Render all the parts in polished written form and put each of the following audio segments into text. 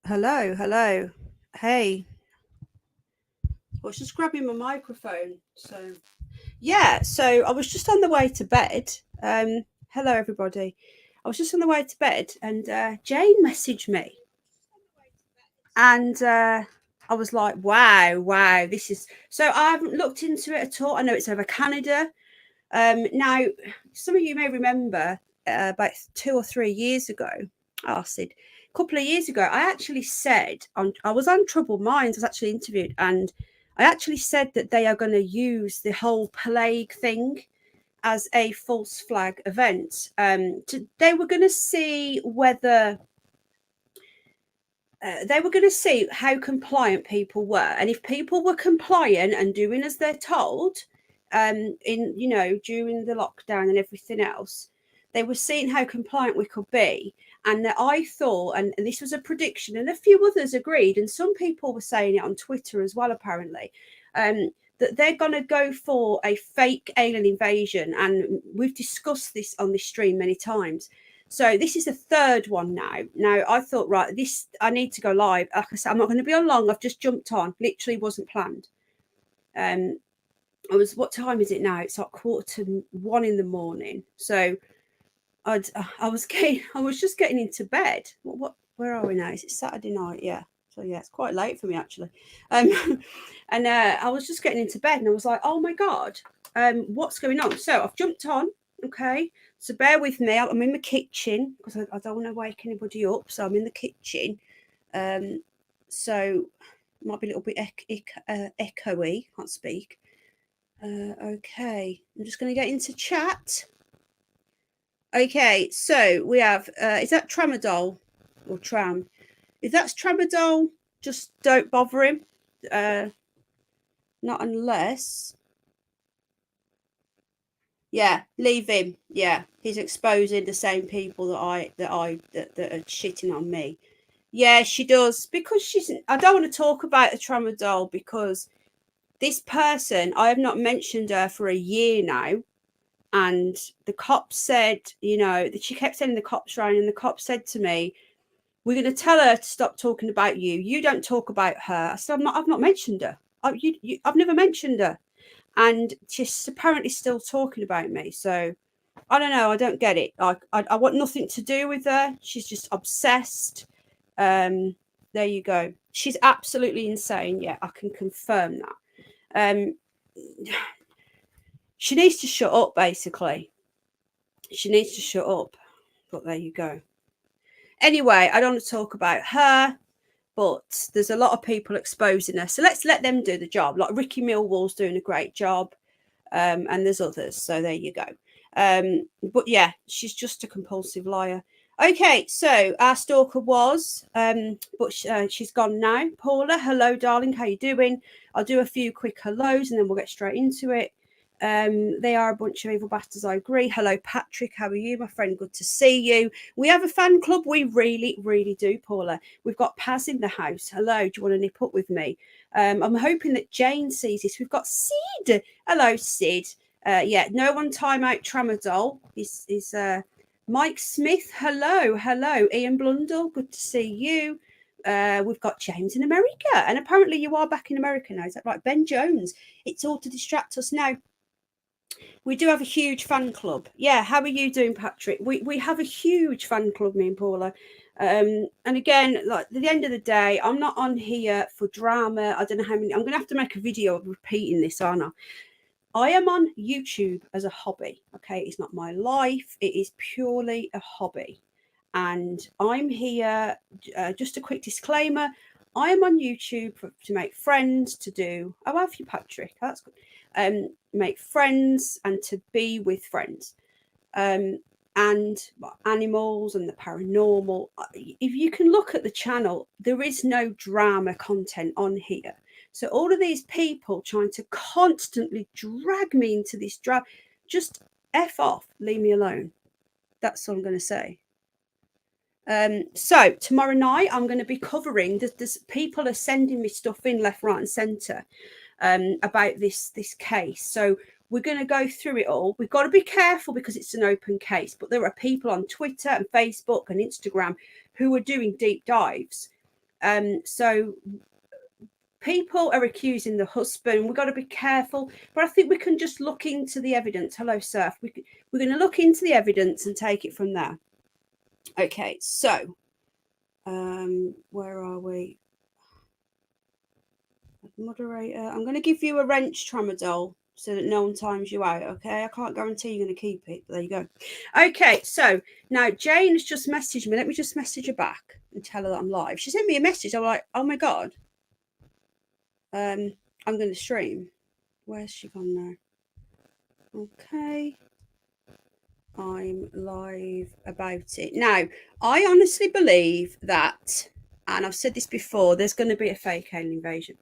Hello, hello. Hey, I was just grabbing my microphone. So I was just on the way to bed. Hello, everybody. I was just on the way to bed, and Jane messaged me, and I was like, "Wow, wow, this is." So I haven't looked into it at all. I know it's over Canada. Now, some of you may remember about 2 or 3 years ago, Sid, a couple of years ago, I actually said I was on Troubled Minds. I was actually interviewed, and I actually said that they are going to use the whole plague thing as a false flag event. They were going to see whether they were going to see how compliant people were, and if people were compliant and doing as they're told, in during the lockdown and everything else, they were seeing how compliant we could be. And I thought, and this was a prediction, and a few others agreed, and some people were saying it on Twitter as well, apparently, that they're going to go for a fake alien invasion. And we've discussed this on this stream many times. So this is the third one now. Now I thought, right, this I need to go live. Like I said, I'm not going to be on long. I've just jumped on. Literally wasn't planned. What time is it now? It's like 1:45 in the morning. So I was just getting into bed. Where are we now? Is it Saturday night? Yeah. So yeah, it's quite late for me actually. Um, and I was just getting into bed, and I was like, oh my god, what's going on? So I've jumped on. Okay, so bear with me. I'm in the kitchen because I don't want to wake anybody up. So I'm in the kitchen. So might be a little bit echoey. Can't speak. Okay, I'm just going to get into chat. Okay, so we have, is that Tramadol or Tram? If that's Tramadol, just don't bother him. Not unless. Yeah, leave him. Yeah, he's exposing the same people that are shitting on me. Yeah, she does, because I don't want to talk about the Tramadol because this person, I have not mentioned her for a year now. And the cops said, that she kept sending the cops around, and the cops said to me, we're going to tell her to stop talking about you. You don't talk about her. I said, I've not mentioned her. I've never mentioned her. And she's apparently still talking about me. So I don't know. I don't get it. I want nothing to do with her. She's just obsessed. There you go. She's absolutely insane. Yeah, I can confirm that. She needs to shut up, basically. She needs to shut up. But there you go. Anyway, I don't want to talk about her, but there's a lot of people exposing her. So let's let them do the job. Like Ricky Millwall's doing a great job, and there's others. So there you go. But yeah, she's just a compulsive liar. Okay, so our stalker was, but she's gone now. Paula, hello, darling. How you doing? I'll do a few quick hellos and then we'll get straight into it. They are a bunch of evil bastards, I agree. Hello, Patrick. How are you, my friend? Good to see you. We have a fan club. We really, really do, Paula. We've got Paz in the house. Hello, do you want to nip up with me? I'm hoping that Jane sees this. We've got Sid. Hello, Sid. Yeah, no one time out Tramadol is Mike Smith. Hello. Ian Blundell, good to see you. We've got James in America, and apparently you are back in America now. Is that right? Ben Jones. It's all to distract us now. We do have a huge fan club. Yeah, how are you doing, Patrick? We have a huge fan club, me and Paula. And again, like at the end of the day, I'm not on here for drama. I don't know how many. I'm going to have to make a video of repeating this, aren't I? I am on YouTube as a hobby. Okay, it's not my life. It is purely a hobby, and I'm here. Just a quick disclaimer: I am on YouTube to make friends, to do. Oh, have you, Patrick? That's good. Make friends and to be with friends. And animals and the paranormal. If you can look at the channel, there is no drama content on here. So all of these people trying to constantly drag me into this drama, just F off, leave me alone. That's all I'm going to say. So tomorrow night I'm going to be covering. There's people are sending me stuff in left, right, and centre about this case. So we're going to go through it all. We've got to be careful because it's an open case, but there are people on Twitter and Facebook and Instagram who are doing deep dives. So people are accusing the husband. We've got to be careful, but I think we can just look into the evidence. Hello, Surf. We're going to look into the evidence and take it from there. Okay, so where are we? Moderator, I'm going to give you a wrench tramadol so that no one times you out. Okay, I can't guarantee you're going to keep it, but there you go. Okay, so now Jane has just messaged me. Let me just message her back and tell her that I'm live. She sent me a message. I'm like, oh my god. I'm going to stream. Where's she gone now? Okay, I'm live about it now. I honestly believe that, and I've said this before, there's going to be a fake alien invasion.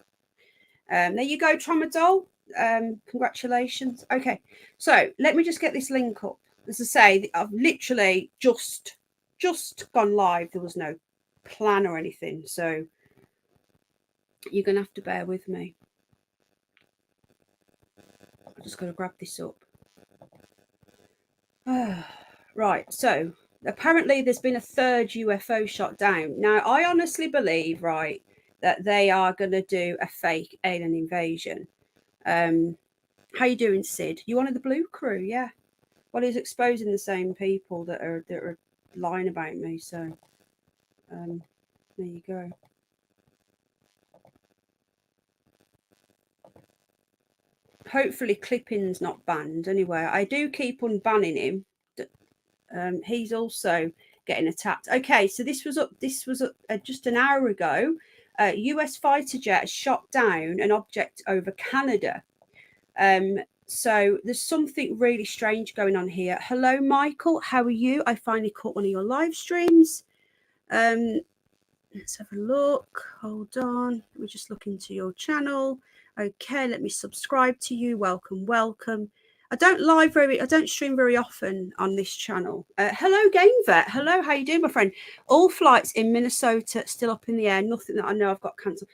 There you go, Tramadol. Congratulations. Okay, so let me just get this link up. As I say, I've literally just gone live. There was no plan or anything, so you're gonna have to bear with me. I just got to grab this up. Right, so apparently there's been a third UFO shot down. Now, I honestly believe, right, that they are going to do a fake alien invasion. How you doing, Sid? You one of the Blue Crew? Yeah. Well, he's exposing the same people that are lying about me. So, there you go. Hopefully, clipping's not banned. Anyway, I do keep unbanning him. He's also getting attacked. Okay, so this was up just an hour ago. US fighter jet shot down an object over Canada. So there's something really strange going on here. Hello, Michael. How are you? I finally caught one of your live streams. Let's have a look. Hold on. We're just looking to your channel. Okay, let me subscribe to you. Welcome, welcome. I don't stream very often on this channel. Hello, Game Vet. Hello, how you doing, my friend? All flights in Minnesota still up in the air. Nothing that I know I've got cancelled.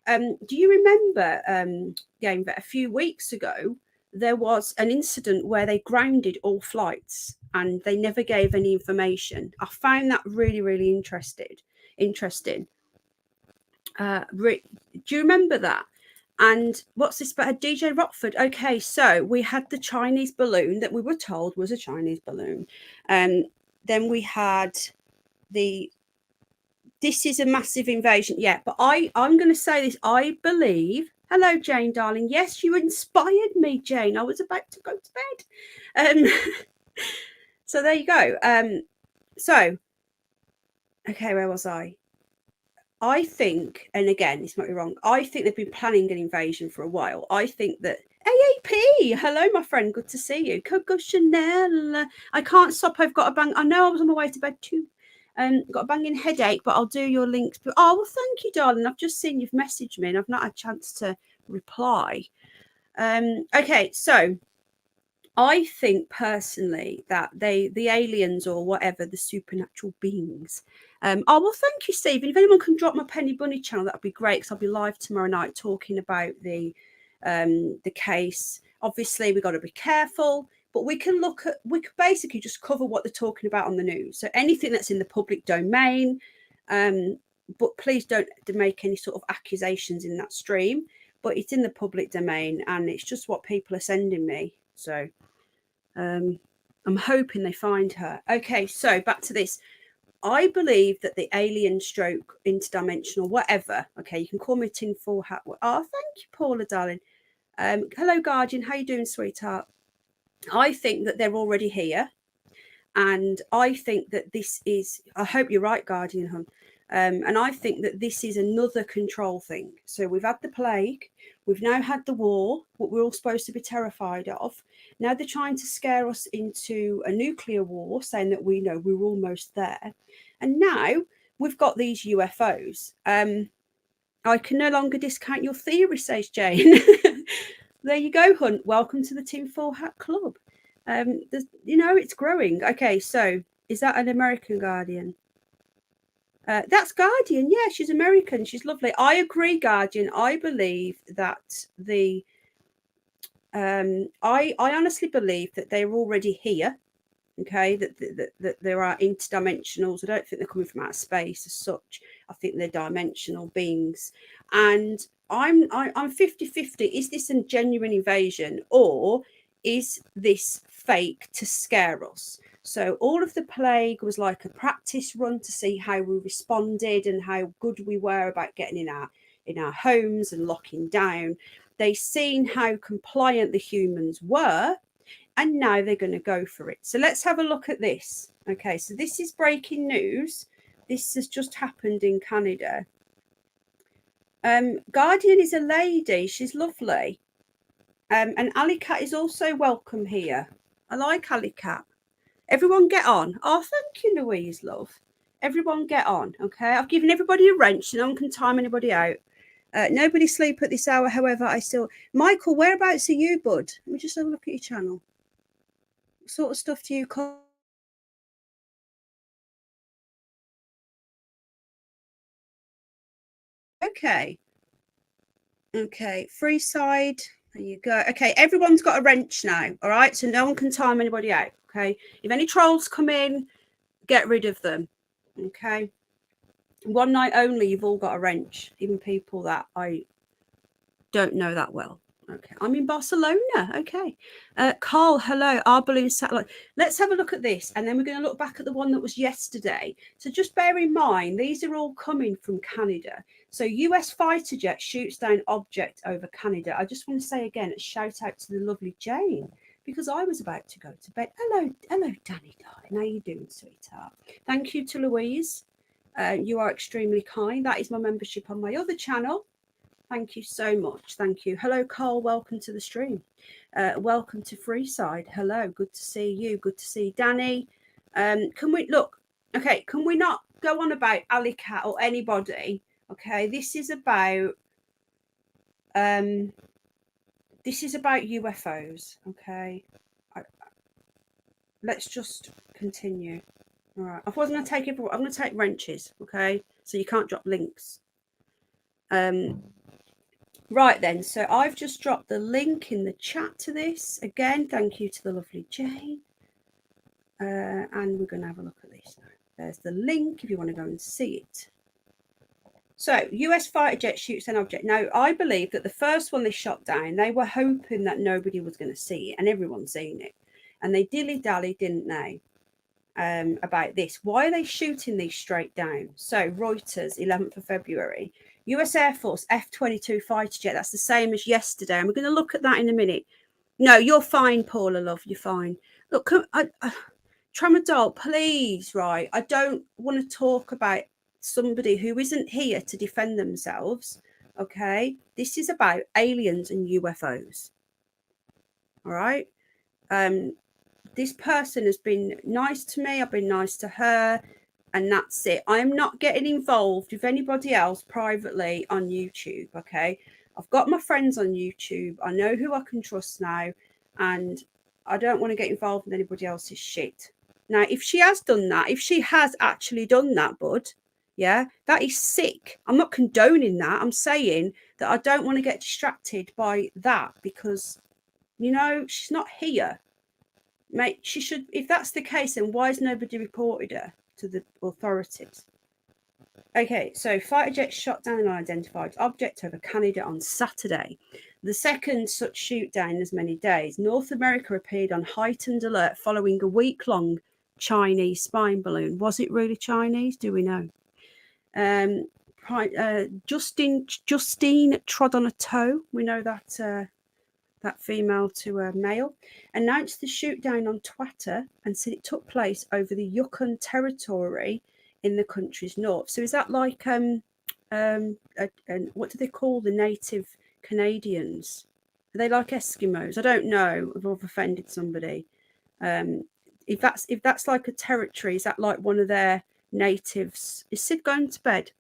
Do you remember, Game Vet, a few weeks ago, there was an incident where they grounded all flights and they never gave any information. I found that really, really interesting. Do you remember that? And what's this about DJ Rockford? Okay, so we had the Chinese balloon that we were told was a Chinese balloon. Then we had this is a massive invasion. Yeah, but I'm going to say this. I believe. Hello, Jane, darling. Yes, you inspired me, Jane. I was about to go to bed. So there you go. So, okay, where was I? I think, and again, this might be wrong, I think they've been planning an invasion for a while. I think that AAP, hello, my friend, good to see you. Coco Chanel, I can't stop. I've got a bang. I know I was on my way to bed too. Got a banging headache, but I'll do your links. But oh, well, thank you, darling. I've just seen you've messaged me and I've not had a chance to reply. Okay, so I think personally that the aliens or whatever, the supernatural beings. Oh, well, thank you, Stephen. If anyone can drop my Penny Bunny channel, that'd be great, because I'll be live tomorrow night talking about the case. Obviously, we've got to be careful, but we can basically just cover what they're talking about on the news. So anything that's in the public domain, but please don't make any sort of accusations in that stream. But it's in the public domain, and it's just what people are sending me. So I'm hoping they find her. Okay, so back to this. I believe that the alien stroke interdimensional, whatever. Okay, you can call me a tinfoil hat. Oh, thank you, Paula, darling. Hello, Guardian. How you doing, sweetheart? I think that they're already here. And I think that this is, I hope you're right, Guardian, hon. And I think that this is another control thing. So we've had the plague. We've now had the war, what we're all supposed to be terrified of. Now they're trying to scare us into a nuclear war, saying that we know we're almost there. And now we've got these UFOs. I can no longer discount your theory, says Jane. There you go, Hunt. Welcome to the Tinfoil Hat Club. It's growing. Okay, so is that an American Guardian? That's Guardian. Yeah, she's American. She's lovely. I agree, Guardian. I believe that I honestly believe that they're already here. Okay, that there are interdimensionals. I don't think they're coming from outer space as such. I think they're dimensional beings. And I'm 50-50. Is this a genuine invasion, or is this fake to scare us? So all of the plague was like a practice run to see how we responded and how good we were about getting in our homes and locking down. They seen how compliant the humans were, and now they're going to go for it. So let's have a look at this. Okay, so this is breaking news. This has just happened in Canada. Guardian is a lady. She's lovely. And Alley Cat is also welcome here. I like Alley Cat. Everyone get on. Oh, thank you, Louise, love. Everyone get on, okay? I've given everybody a wrench so no one can time anybody out. Nobody sleep at this hour, however, I still... Michael, whereabouts are you, bud? Let me just have a look at your channel. What sort of stuff do you call? Okay. Okay, free side. There you go. Okay, everyone's got a wrench now, all right? So no one can time anybody out, okay? If any trolls come in, get rid of them, okay? One night only, you've all got a wrench, even people that I don't know that well. Okay, I'm in Barcelona. Okay. Carl, hello. Our balloon satellite. Let's have a look at this, and then we're going to look back at the one that was yesterday. So just bear in mind, these are all coming from Canada. So US fighter jet shoots down object over Canada. I just want to say again, a shout out to the lovely Jane, because I was about to go to bed. Hello, Danny, darling. How you doing, sweetheart? Thank you to Louise. You are extremely kind. That is my membership on my other channel. Thank you so much. Thank you. Hello, Carl. Welcome to the stream. Welcome to Freeside. Hello. Good to see you. Good to see Danny. Can we look? Okay. Can we not go on about Alley Cat or anybody? Okay. This is about UFOs. Okay. Let's just continue. All right. I wasn't going to take everyone. I'm going to take wrenches. Okay. So you can't drop links. Right then, so I've just dropped the link in the chat to this. Again, thank you to the lovely Jane. And we're going to have a look at this now. There's the link if you want to go and see it. So, US fighter jet shoots an object. Now, I believe that the first one they shot down, they were hoping that nobody was going to see it, and everyone's seen it. And they dilly-dally, didn't they, about this. Why are they shooting these straight down? So, Reuters, 11th of February. US Air Force F-22 fighter jet. That's the same as yesterday. And we're going to look at that in a minute. No, you're fine, Paula, love. You're fine. Look, Tramadol, please, right? I don't want to talk about somebody who isn't here to defend themselves, okay? This is about aliens and UFOs, all right? This person has been nice to me. I've been nice to her. And that's it. I'm not getting involved with anybody else privately on YouTube, okay? I've got my friends on YouTube. I know who I can trust now. And I don't want to get involved in anybody else's shit. Now, if she has done that, if she has actually done that, bud, yeah, that is sick. I'm not condoning that. I'm saying that I don't want to get distracted by that because, you know, she's not here. Mate, she should, if that's the case, then why has nobody reported her to the authorities? Okay, so fighter jet shot down an unidentified object over Canada on Saturday. The second such shoot down in as many days. North America appeared on heightened alert following a week-long Chinese spy balloon. Was it really Chinese? Do we know? Justine trod on a toe. We know that that female to a male, announced the shoot down on Twitter and said it took place over the Yukon Territory in the country's north. So is that like what do they call the native Canadians? Are they like Eskimos? I don't know if I've offended somebody. If that's like a territory, is that like one of their natives? Is Sid going to bed?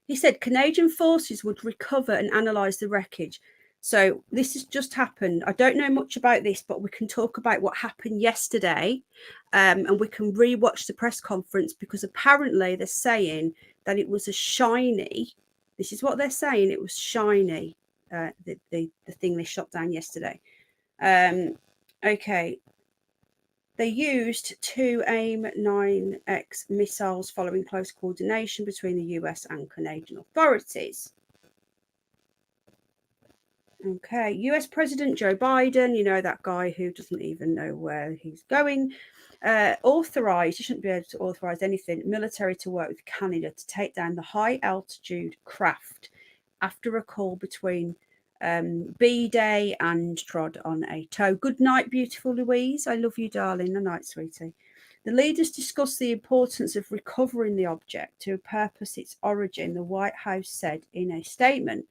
He said Canadian forces would recover and analyse the wreckage. So this has just happened. I don't know much about this, but we can talk about what happened yesterday, and we can rewatch the press conference because apparently they're saying that it was a shiny. This is what they're saying. It was shiny. The thing they shot down yesterday. Okay. They used 2 AIM-9X missiles following close coordination between the US and Canadian authorities. Okay, US President Joe Biden, you know, that guy who doesn't even know where he's going, authorized, he shouldn't be able to authorize anything, military to work with Canada to take down the high altitude craft after a call between B-Day and trod on a toe. Good night, beautiful Louise. I love you, darling. Good night, sweetie. The leaders discussed the importance of recovering the object to purpose its origin, the White House said in a statement.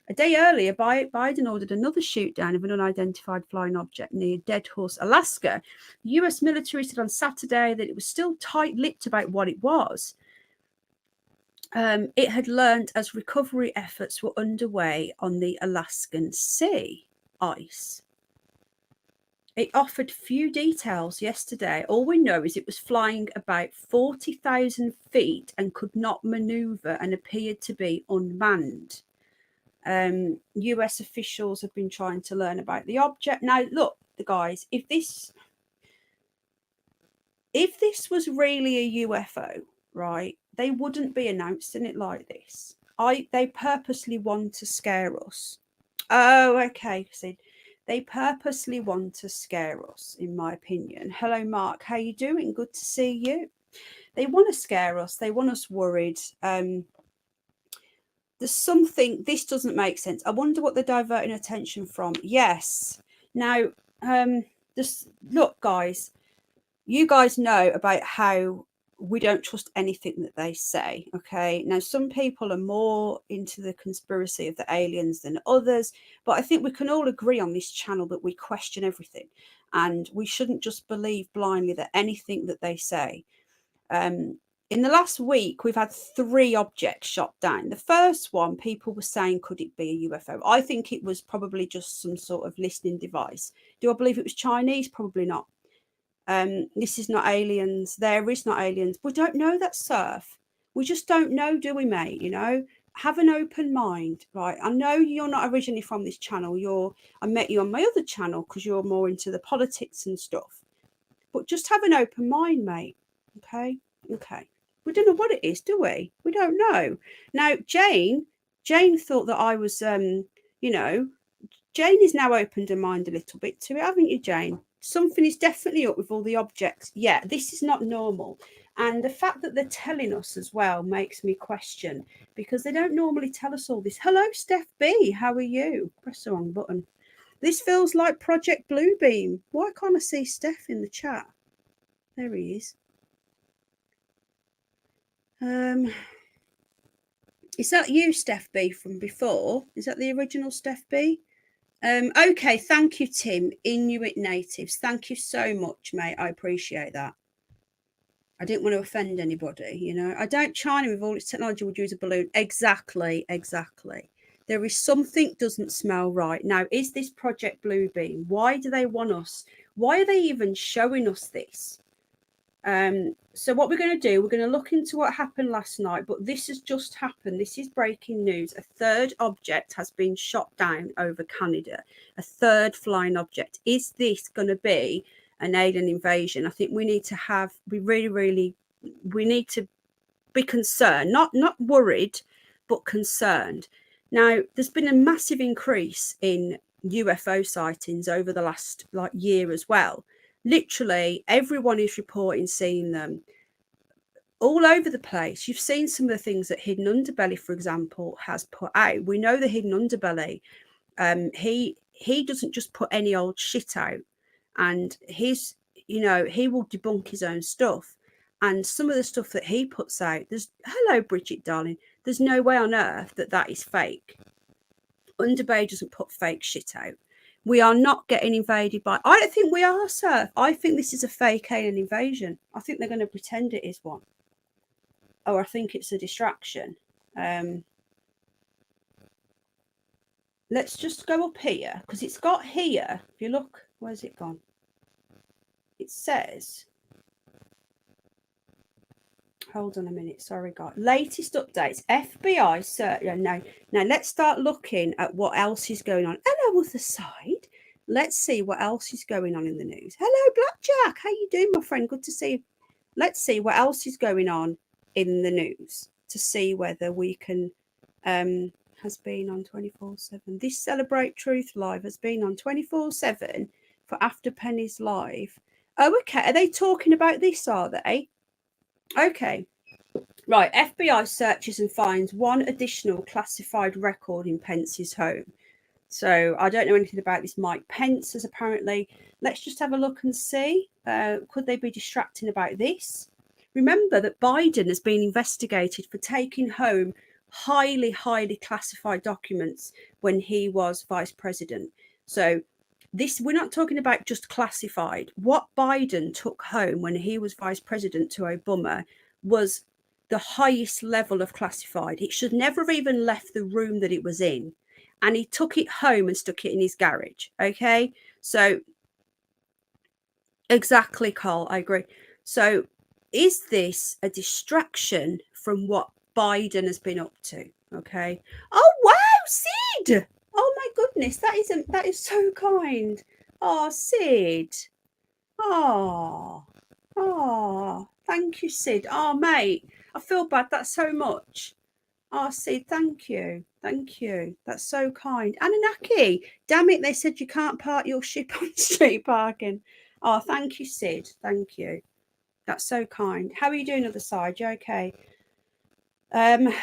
A day earlier, Biden ordered another shoot down of an unidentified flying object near Deadhorse, Alaska. The US military said on Saturday that it was still tight-lipped about what it was. It had learned as recovery efforts were underway on the Alaskan sea ice. It offered few details yesterday. All we know is it was flying about 40,000 feet and could not maneuver and appeared to be unmanned. US officials have been trying to learn about the object. Now, look, the guys, if this was really a UFO, right, they wouldn't be announcing it like this. They purposely want to scare us. Oh, okay, Sid. They purposely want to scare us, in my opinion. Hello, Mark. How you doing? Good to see you. They want to scare us. They want us worried. There's something, this doesn't make sense. I wonder what they're diverting attention from. Yes. Now, look, guys, you guys know about how we don't trust anything that they say. Okay. Now, some people are more into the conspiracy of the aliens than others, but I think we can all agree on this channel that we question everything and we shouldn't just believe blindly that anything that they say. In the last week, we've had 3 objects shot down. The first one, people were saying, could it be a UFO? I think it was probably just some sort of listening device. Do I believe it was Chinese? Probably not. This is not aliens. There is not aliens. We don't know that, Surf. We just don't know, do we, mate? You know, have an open mind, right? I know you're not originally from this channel. I met you on my other channel because you're more into the politics and stuff. But just have an open mind, mate. Okay? Okay. We don't know what it is, do we? We don't know. Now, Jane thought that I was, you know, Jane is now opened her mind a little bit to it, haven't you, Jane? Something is definitely up with all the objects. Yeah, this is not normal. And the fact that they're telling us as well makes me question, because they don't normally tell us all this. Hello, Steph B. How are you? Press the wrong button. This feels like Project Bluebeam. Why can't I see Steph in the chat? There he is. Is that you, Steph B, from before? Is that the original Steph B? Okay, thank you, Tim. Inuit Natives. Thank you so much, mate. I appreciate that. I didn't want to offend anybody, you know. I doubt China, with all its technology, would use a balloon. Exactly. There is something doesn't smell right. Now, is this Project Bluebeam? Why do they want us? Why are they even showing us this? So what we're going to do, we're going to look into what happened last night, but this has just happened. This is breaking news. A third object has been shot down over Canada. A third flying object. Is this going to be an alien invasion? I think we need to we need to be concerned, not worried, but concerned. Now, there's been a massive increase in UFO sightings over the last year as well. Literally everyone is reporting seeing them all over the place. You've seen some of the things that Hidden Underbelly, for example, has put out. We know the Hidden Underbelly. He doesn't just put any old shit out, and he will debunk his own stuff. And some of the stuff that he puts out, hello, Bridget, darling. There's no way on earth that is fake. Underbelly doesn't put fake shit out. We are not getting invaded by... I don't think we are, sir. I think this is a fake alien invasion. I think they're going to pretend it is one. Or I think it's a distraction. Let's just go up here, because it's got here. If you look, where's it gone? It says... Hold on a minute. Sorry, guys. Latest updates. FBI search. Now let's start looking at what else is going on. Hello, other side. Let's see what else is going on in the news. Hello, Blackjack. How you doing, my friend? Good to see you. Let's see what else is going on in the news to see whether we can has been on 24/7. This Celebrate Truth Live has been on 24/7 for After Penny's Live. Oh, okay. Are they talking about this, are they? Okay. Right. FBI searches and finds one additional classified record in Pence's home. So I don't know anything about this Mike Pence, as apparently. Let's just have a look and see. Could they be distracting about this? Remember that Biden has been investigated for taking home highly, highly classified documents when he was vice president. So this, we're not talking about just classified. What Biden took home when he was vice president to Obama was the highest level of classified. It should never have even left the room that it was in. And he took it home and stuck it in his garage. Okay. So exactly, Carl, I agree. So is this a distraction from what Biden has been up to? Okay. Oh wow, Sid. Oh my goodness, that is so kind. Oh, Sid. Oh, thank you, Sid. Oh, mate, I feel bad. That's so much. Oh, Sid, thank you. Thank you. That's so kind. Anunnaki, damn it, they said you can't park your ship on street parking. Oh, thank you, Sid. Thank you. That's so kind. How are you doing, other side? You okay?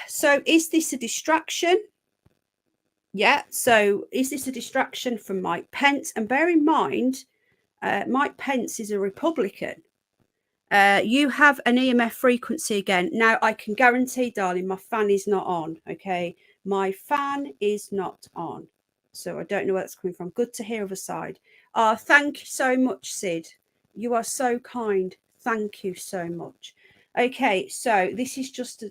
So is this a distraction? Yeah. So is this a distraction from Mike Pence? And bear in mind, Mike Pence is a Republican. You have an EMF frequency again. Now, I can guarantee, darling, my fan is not on. Okay. My fan is not on. So I don't know where that's coming from. Good to hear other side. Thank you so much, Sid. You are so kind. Thank you so much. Okay. So this is just,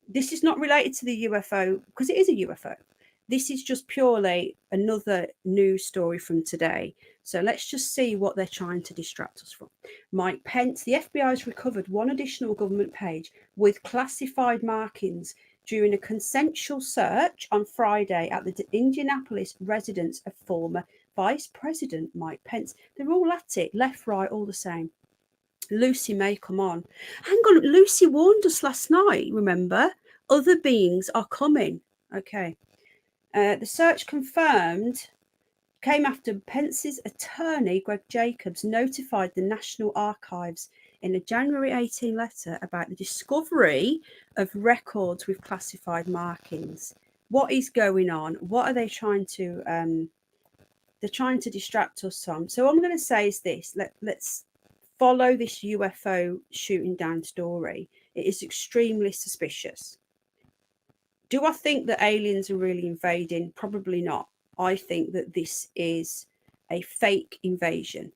this is not related to the UFO because it is a UFO. This is just purely another news story from today. So let's just see what they're trying to distract us from. Mike Pence, the FBI has recovered one additional government page with classified markings during a consensual search on Friday at the Indianapolis residence of former Vice President Mike Pence. They're all at it, left, right, all the same. Lucy May, come on. Hang on, Lucy warned us last night, remember? Other beings are coming. Okay. The search confirmed came after Pence's attorney, Greg Jacobs, notified the National Archives in a January 18 letter about the discovery of records with classified markings. What is going on? What are they trying to they're trying to distract us from? So what I'm going to say is this. Let's follow this UFO shooting down story. It is extremely suspicious. Do I think that aliens are really invading? Probably not. I think that this is a fake invasion.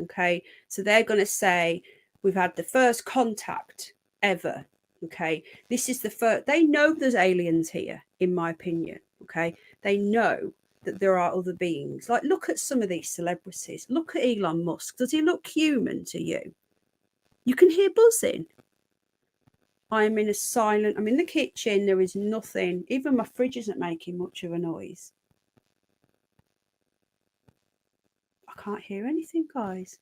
Okay. So they're going to say, we've had the first contact ever. Okay. This is the first. They know there's aliens here, in my opinion. Okay. They know that there are other beings. Like, look at some of these celebrities. Look at Elon Musk. Does he look human to you? You can hear buzzing. I'm in the kitchen. There is nothing. Even my fridge isn't making much of a noise. I can't hear anything, guys.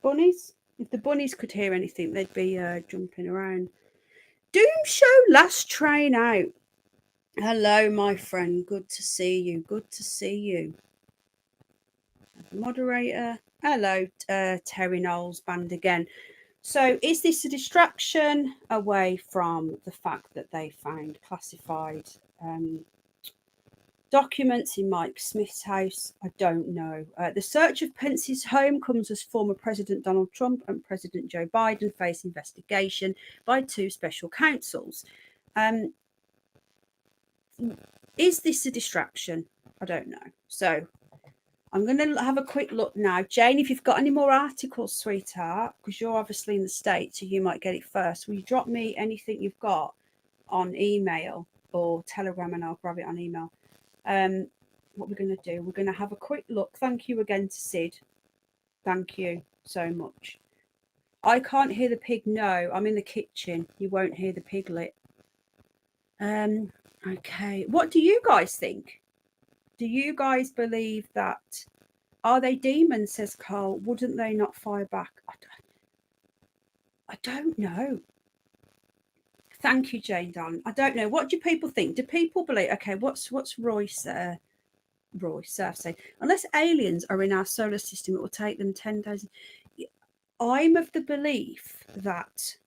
Bunnies? If the bunnies could hear anything, they'd be jumping around. Doom Show, last train out. Hello, my friend. Good to see you. Good to see you. Moderator. Hello, Terry Knowles band again. So is this a distraction away from the fact that they found classified documents in Mike Smith's house? I don't know. The search of Pence's home comes as former President Donald Trump and President Joe Biden face investigation by two special counsels. Is this a distraction? I don't know. So I'm going to have a quick look now. Jane, if you've got any more articles, sweetheart, because you're obviously in the States, so you might get it first. Will you drop me anything you've got on email or Telegram, and I'll grab it on email. What we're going to do, we're going to have a quick look. Thank you again to Sid. Thank you so much. I can't hear the pig. No, I'm in the kitchen. You won't hear the piglet. Okay. What do you guys think? Do you guys believe that? Are they demons, says Carl. Wouldn't they not fire back? I don't know. Thank you, Jane Don. I don't know. What do people think? Do people believe? Okay, what's Royce Surf saying? Unless aliens are in our solar system, it will take them 10 days. I'm of the belief that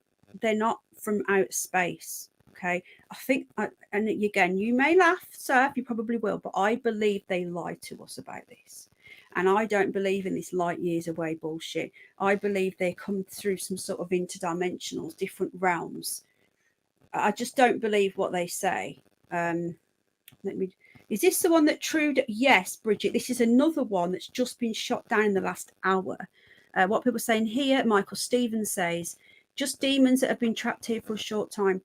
they're not from outer space. Okay, I think, and again, you may laugh, Surf, you probably will, but I believe they lied to us about this. And I don't believe in this light years away bullshit. I believe they come through some sort of interdimensionals, different realms. I just don't believe what they say. Is this the one that Trude? Yes, Bridget. This is another one that's just been shot down in the last hour. What people are saying here, Michael Stevens says, just demons that have been trapped here for a short time.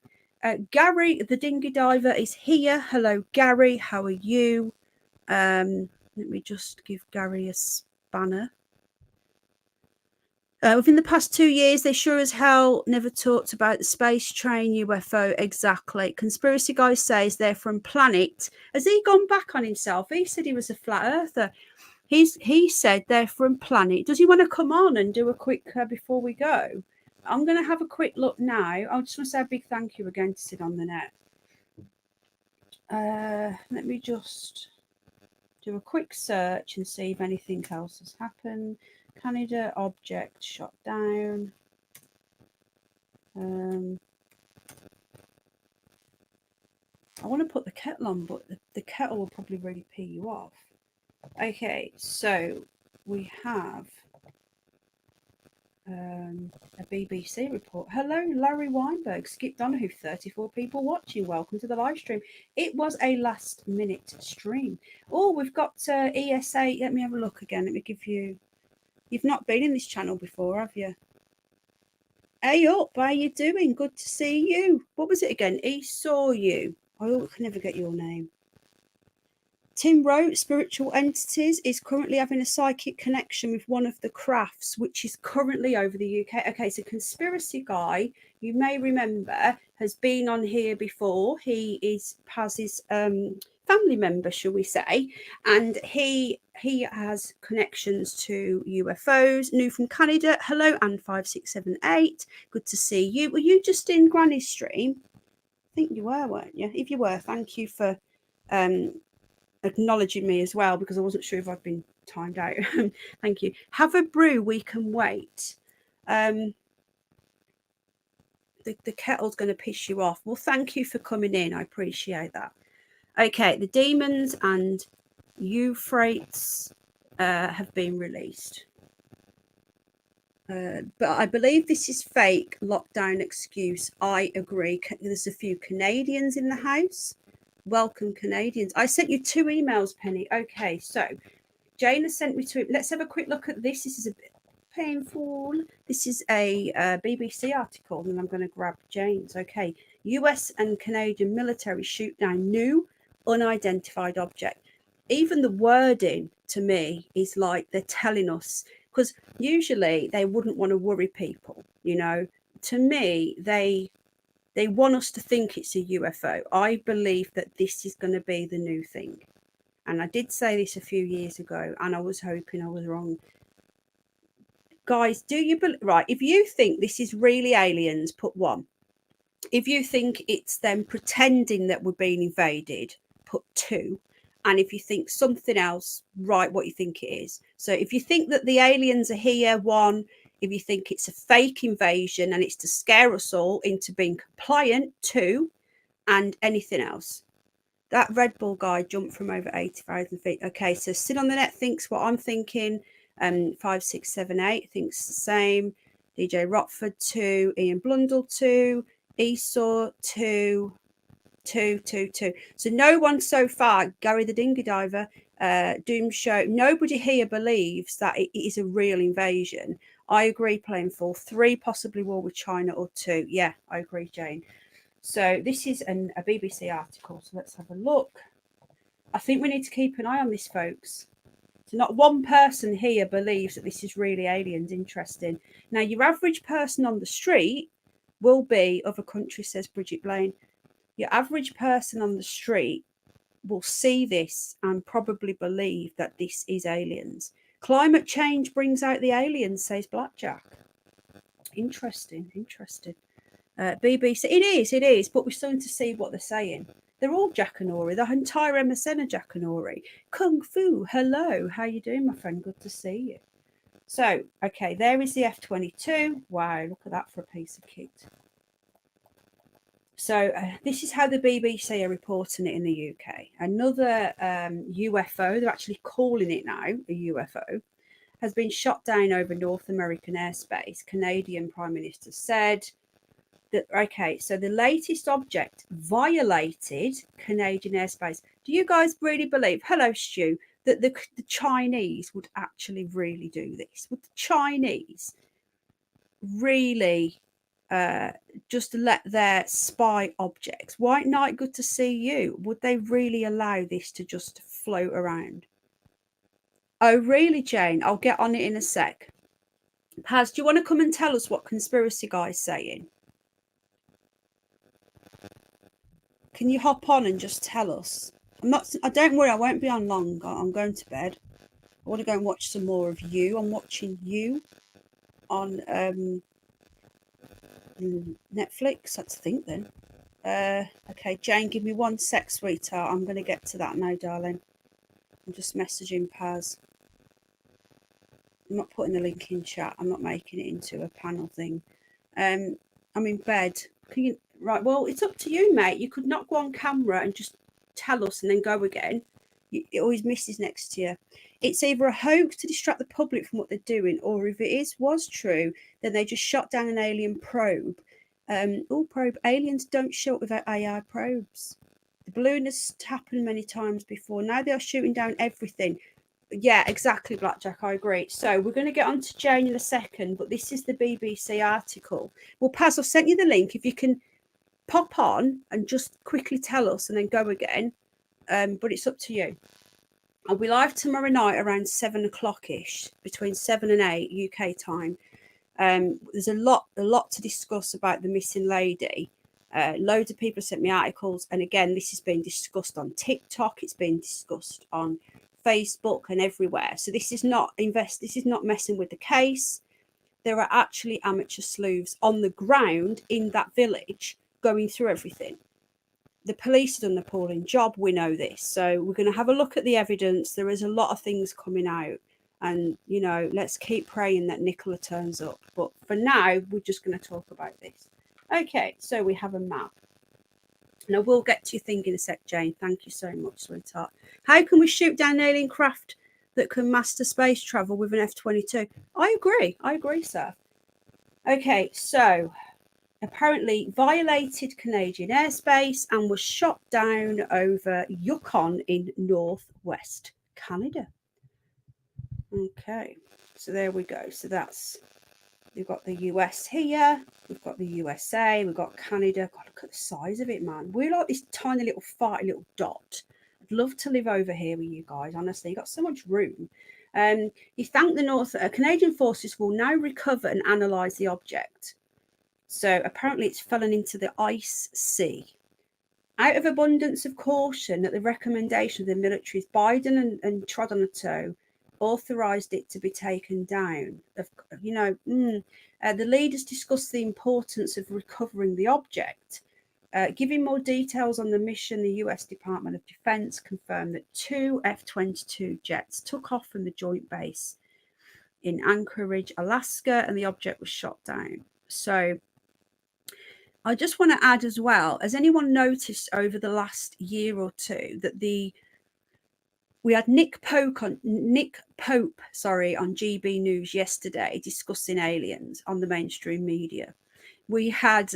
Gary, the dinghy diver, is here. Hello, Gary. How are you? Let me just give Gary a spanner. Within the past 2 years, they sure as hell never talked about the space train UFO. Exactly. Conspiracy guy says they're from planet. Has he gone back on himself? He said he was a flat earther. He said they're from planet. Does he want to come on and do a quick before we go? I'm going to have a quick look now. I just want to say a big thank you again to Sid on the Net. Let me just do a quick search and see if anything else has happened. Canada object shot down. I want to put the kettle on, but the kettle will probably really pee you off. Okay, so we have a BBC report. Hello, Larry Weinberg, Skip Donahue, 34 people watching. Welcome to the live stream. It was a last minute stream. Oh, we've got ESA. Let me have a look again. Let me give you. You've not been in this channel before, have you? Hey up, how you doing? Good to see you. What was it again? Saw you. I can never get your name. Tim wrote, spiritual entities is currently having a psychic connection with one of the crafts, which is currently over the UK. Okay, so conspiracy guy, you may remember, has been on here before. He has his family member, shall we say, and he has connections to UFOs. New from Canada. Hello, and 5678. Good to see you. Were you just in Granny's stream? I think you were, weren't you? If you were, thank you for acknowledging me as well, because I wasn't sure if I'd been timed out. Thank you. Have a brew, we can wait. The kettle's going to piss you off. Well, thank you for coming in. I appreciate that. Okay, the demons and Euphrates have been released. But I believe this is fake lockdown excuse. I agree. There's a few Canadians in the house. Welcome, Canadians. I sent you 2 emails, Penny. Okay, so Jane has sent me 2. Let's have a quick look at this. This is a bit painful. This is a BBC article, and I'm going to grab Jane's. Okay, US and Canadian military shoot down new unidentified object. Even the wording to me is like they're telling us, because usually they wouldn't want to worry people, you know. To me, they want us to think it's a UFO. I believe that this is going to be the new thing. And I did say this a few years ago, and I was hoping I was wrong. Guys, do you believe? Right, if you think this is really aliens, put 1. If you think it's them pretending that we're being invaded, put 2. And if you think something else, write what you think it is. So if you think that the aliens are here, 1. If you think it's a fake invasion and it's to scare us all into being compliant, 2, and anything else. That Red Bull guy jumped from over 80,000 feet. Okay, so Sid on the Net thinks what I'm thinking. 5678 thinks the same. DJ Rockford 2, Ian Blundell 2, Esau 2. So no one so far. Gary the Dinghy Diver, Doom Show. Nobody here believes that it is a real invasion. I agree, playing full. 3, possibly war with China, or 2. Yeah, I agree, Jane. So this is a BBC article. So let's have a look. I think we need to keep an eye on this, folks. So not one person here believes that this is really aliens. Interesting. Now, your average person on the street will be of a country, says Bridget Blaine. Your average person on the street will see this and probably believe that this is aliens. Climate change brings out the aliens, says Blackjack. Interesting. BBC, it is, but we're starting to see what they're saying. They're all Jackanory. The entire MSN are Jackanory. Kung Fu, hello. How you doing, my friend? Good to see you. So, okay, there is the F-22. Wow, look at that for a piece of kit. So this is how the BBC are reporting it in the UK. Another UFO, they're actually calling it now a UFO, has been shot down over North American airspace. Canadian Prime Minister said that, okay, so the latest object violated Canadian airspace. Do you guys really believe, hello Stu, that the Chinese would actually really do this? Would the Chinese really just let their spy objects, White Knight, good to see you, would they really allow this to just float around? Oh really, Jane? I'll get on it in a sec. Paz, do you want to come and tell us what Conspiracy Guy's saying? Can you hop on and just tell us? Don't worry, I won't be on long. I'm going to bed. I want to go and watch some more of you. I'm watching you on Netflix, let's think then. Okay, Jane, give me 1 sec, sweetheart. I'm going to get to that now, darling. I'm just messaging Paz. I'm not putting the link in chat. I'm not making it into a panel thing. I'm in bed. Can you? Right, well, it's up to you, mate. You could not go on camera and just tell us and then go again. It always misses next to you. It's either a hoax to distract the public from what they're doing, or if it was true, then they just shot down an alien probe. Probe aliens don't shoot without AI probes. The balloon has happened many times before. Now they are shooting down everything. Yeah, exactly, Blackjack. I agree. So we're going to get on to Jane in a second, but this is the BBC article. Well, Paz, I've sent you the link. If you can pop on and just quickly tell us and then go again. But it's up to you. I'll be live tomorrow night around 7 o'clock-ish, between 7 and 8 UK time. There's a lot to discuss about the missing lady. Loads of people sent me articles, and again, this has been discussed on TikTok. It's been discussed on Facebook and everywhere. So this is not messing with the case. There are actually amateur sleuths on the ground in that village going through everything. The police have done an appalling job. We know this. So we're going to have a look at the evidence. There is a lot of things coming out. And, you know, let's keep praying that Nicola turns up. But for now, we're just going to talk about this. Okay, so we have a map. And I will get to your thing in a sec, Jane. Thank you so much, sweetheart. How can we shoot down an alien craft that can master space travel with an F-22? I agree, sir. Okay, so apparently violated Canadian airspace and was shot down over Yukon in northwest Canada. Okay, so there we go. So we've got the US here, we've got the USA, we've got Canada. God, look at the size of it, man. We're like this tiny little farty little dot. I'd love to live over here with you guys, honestly. You've got so much room. You thank the Canadian forces will now recover and analyse the object. So apparently it's fallen into the ice sea. Out of abundance of caution at the recommendation of the militaries, Biden and trod on a toe, authorised it to be taken down. The leaders discussed the importance of recovering the object. Giving more details on the mission, the US Department of Defense confirmed that 2 F-22 jets took off from the joint base in Anchorage, Alaska, and the object was shot down. So I just want to add as well, has anyone noticed over the last year or two that we had Nick Pope on GB News yesterday discussing aliens on the mainstream media. We had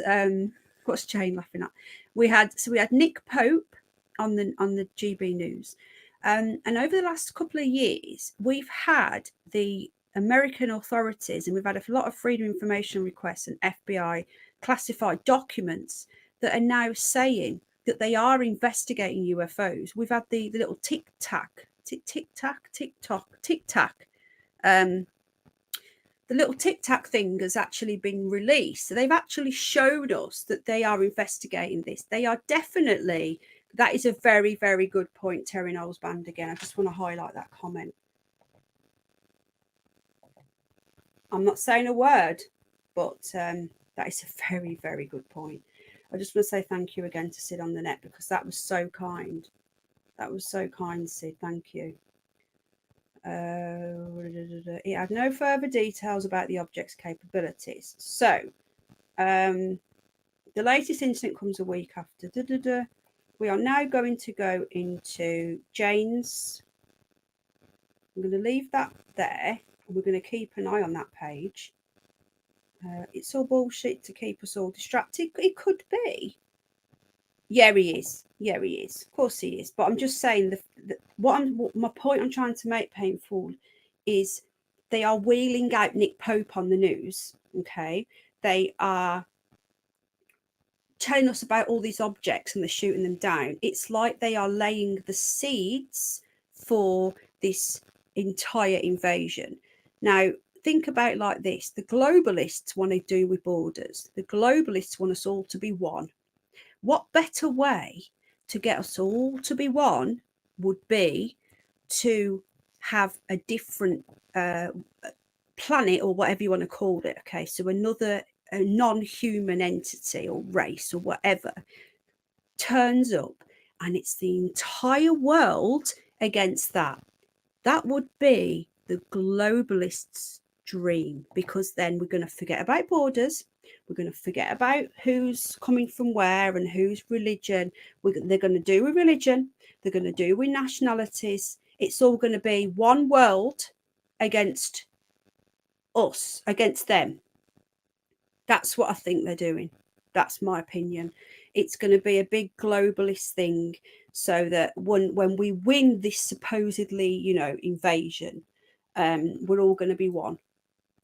what's Jane laughing at? We had Nick Pope on the GB News, and over the last couple of years, we've had the American authorities, and we've had a lot of freedom of information requests and FBI classified documents that are now saying that they are investigating UFOs. We've had the little tic-tac. The little tic-tac thing has actually been released. So they've actually showed us that they are investigating this. They are definitely That is a very, very good point, Terry Knowles Band again. I just want to highlight that comment. I'm not saying a word, but that is a very, very good point. I just want to say thank you again to Sid on the net, because that was so kind. That was so kind, Sid. Thank you. It had no further details about the object's capabilities. So, the latest incident comes a week after. We are now going to go into Jane's. I'm going to leave that there. We're going to keep an eye on that page. It's all bullshit to keep us all distracted. It could be. Yeah, he is. Yeah, he is. Of course he is. But I'm just saying my point I'm trying to make, Painful, is they are wheeling out Nick Pope on the news. Okay, they are telling us about all these objects and they're shooting them down. It's like they are laying the seeds for this entire invasion. Now, think about it like this. The globalists want to do with borders. The globalists want us all to be one. What better way to get us all to be one would be to have a different planet, or whatever you want to call it. Okay, so another non-human entity or race or whatever turns up, and it's the entire world against that. That would be the globalists' dream, because then we're going to forget about borders. We're going to forget about who's coming from where and whose religion. They're going to do with religion. They're going to do with nationalities. It's all going to be one world against us, against them. That's what I think they're doing. That's my opinion. It's going to be a big globalist thing, so that when we win this supposedly, invasion, we're all going to be one.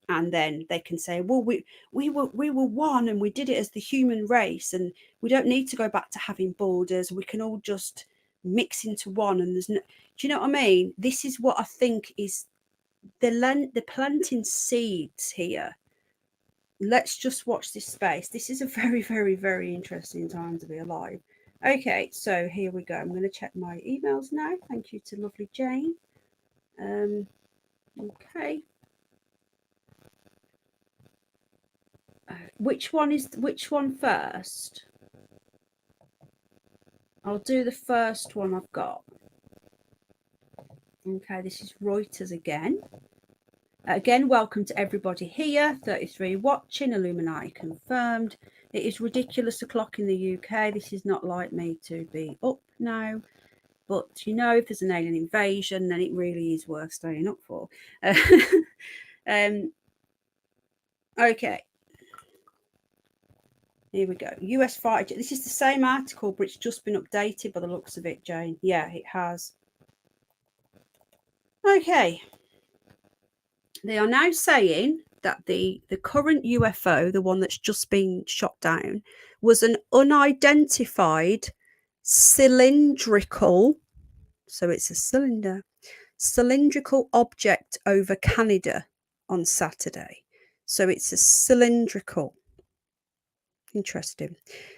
And then they can say, well, we were one, and we did it as the human race, and we don't need to go back to having borders. We can all just mix into one. And there's no, do you know what I mean? This is what I think is they're planting seeds here. Let's just watch this space. This is a very, very, very interesting time to be alive. Okay, so here we go. I'm going to check my emails now. Thank you to lovely Jane. Okay. Which one first? I'll do the first one I've got. Okay, this is Reuters again. Again, welcome to everybody here. 33 watching, Illuminati confirmed. It is ridiculous o'clock in the UK. This is not like me to be up now. But, if there's an alien invasion, then it really is worth staying up for. Okay. Here we go. US fighter. This is the same article, but it's just been updated by the looks of it, Jane. Yeah, it has. Okay. They are now saying that the current UFO, the one that's just been shot down, was an unidentified cylindrical, so it's a cylindrical object over Canada on Saturday. So it's a cylindrical. Interesting.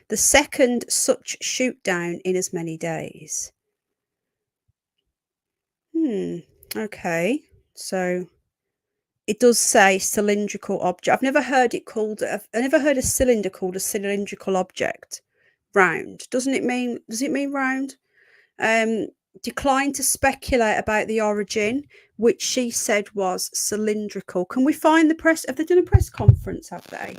The second such shoot down in as many days. Okay. So it does say cylindrical object. I've never heard it called. I've never heard a cylinder called a cylindrical object. Round. Does it mean round? Declined to speculate about the origin, which she said was cylindrical. Can we find the press? Have they done a press conference? Have they?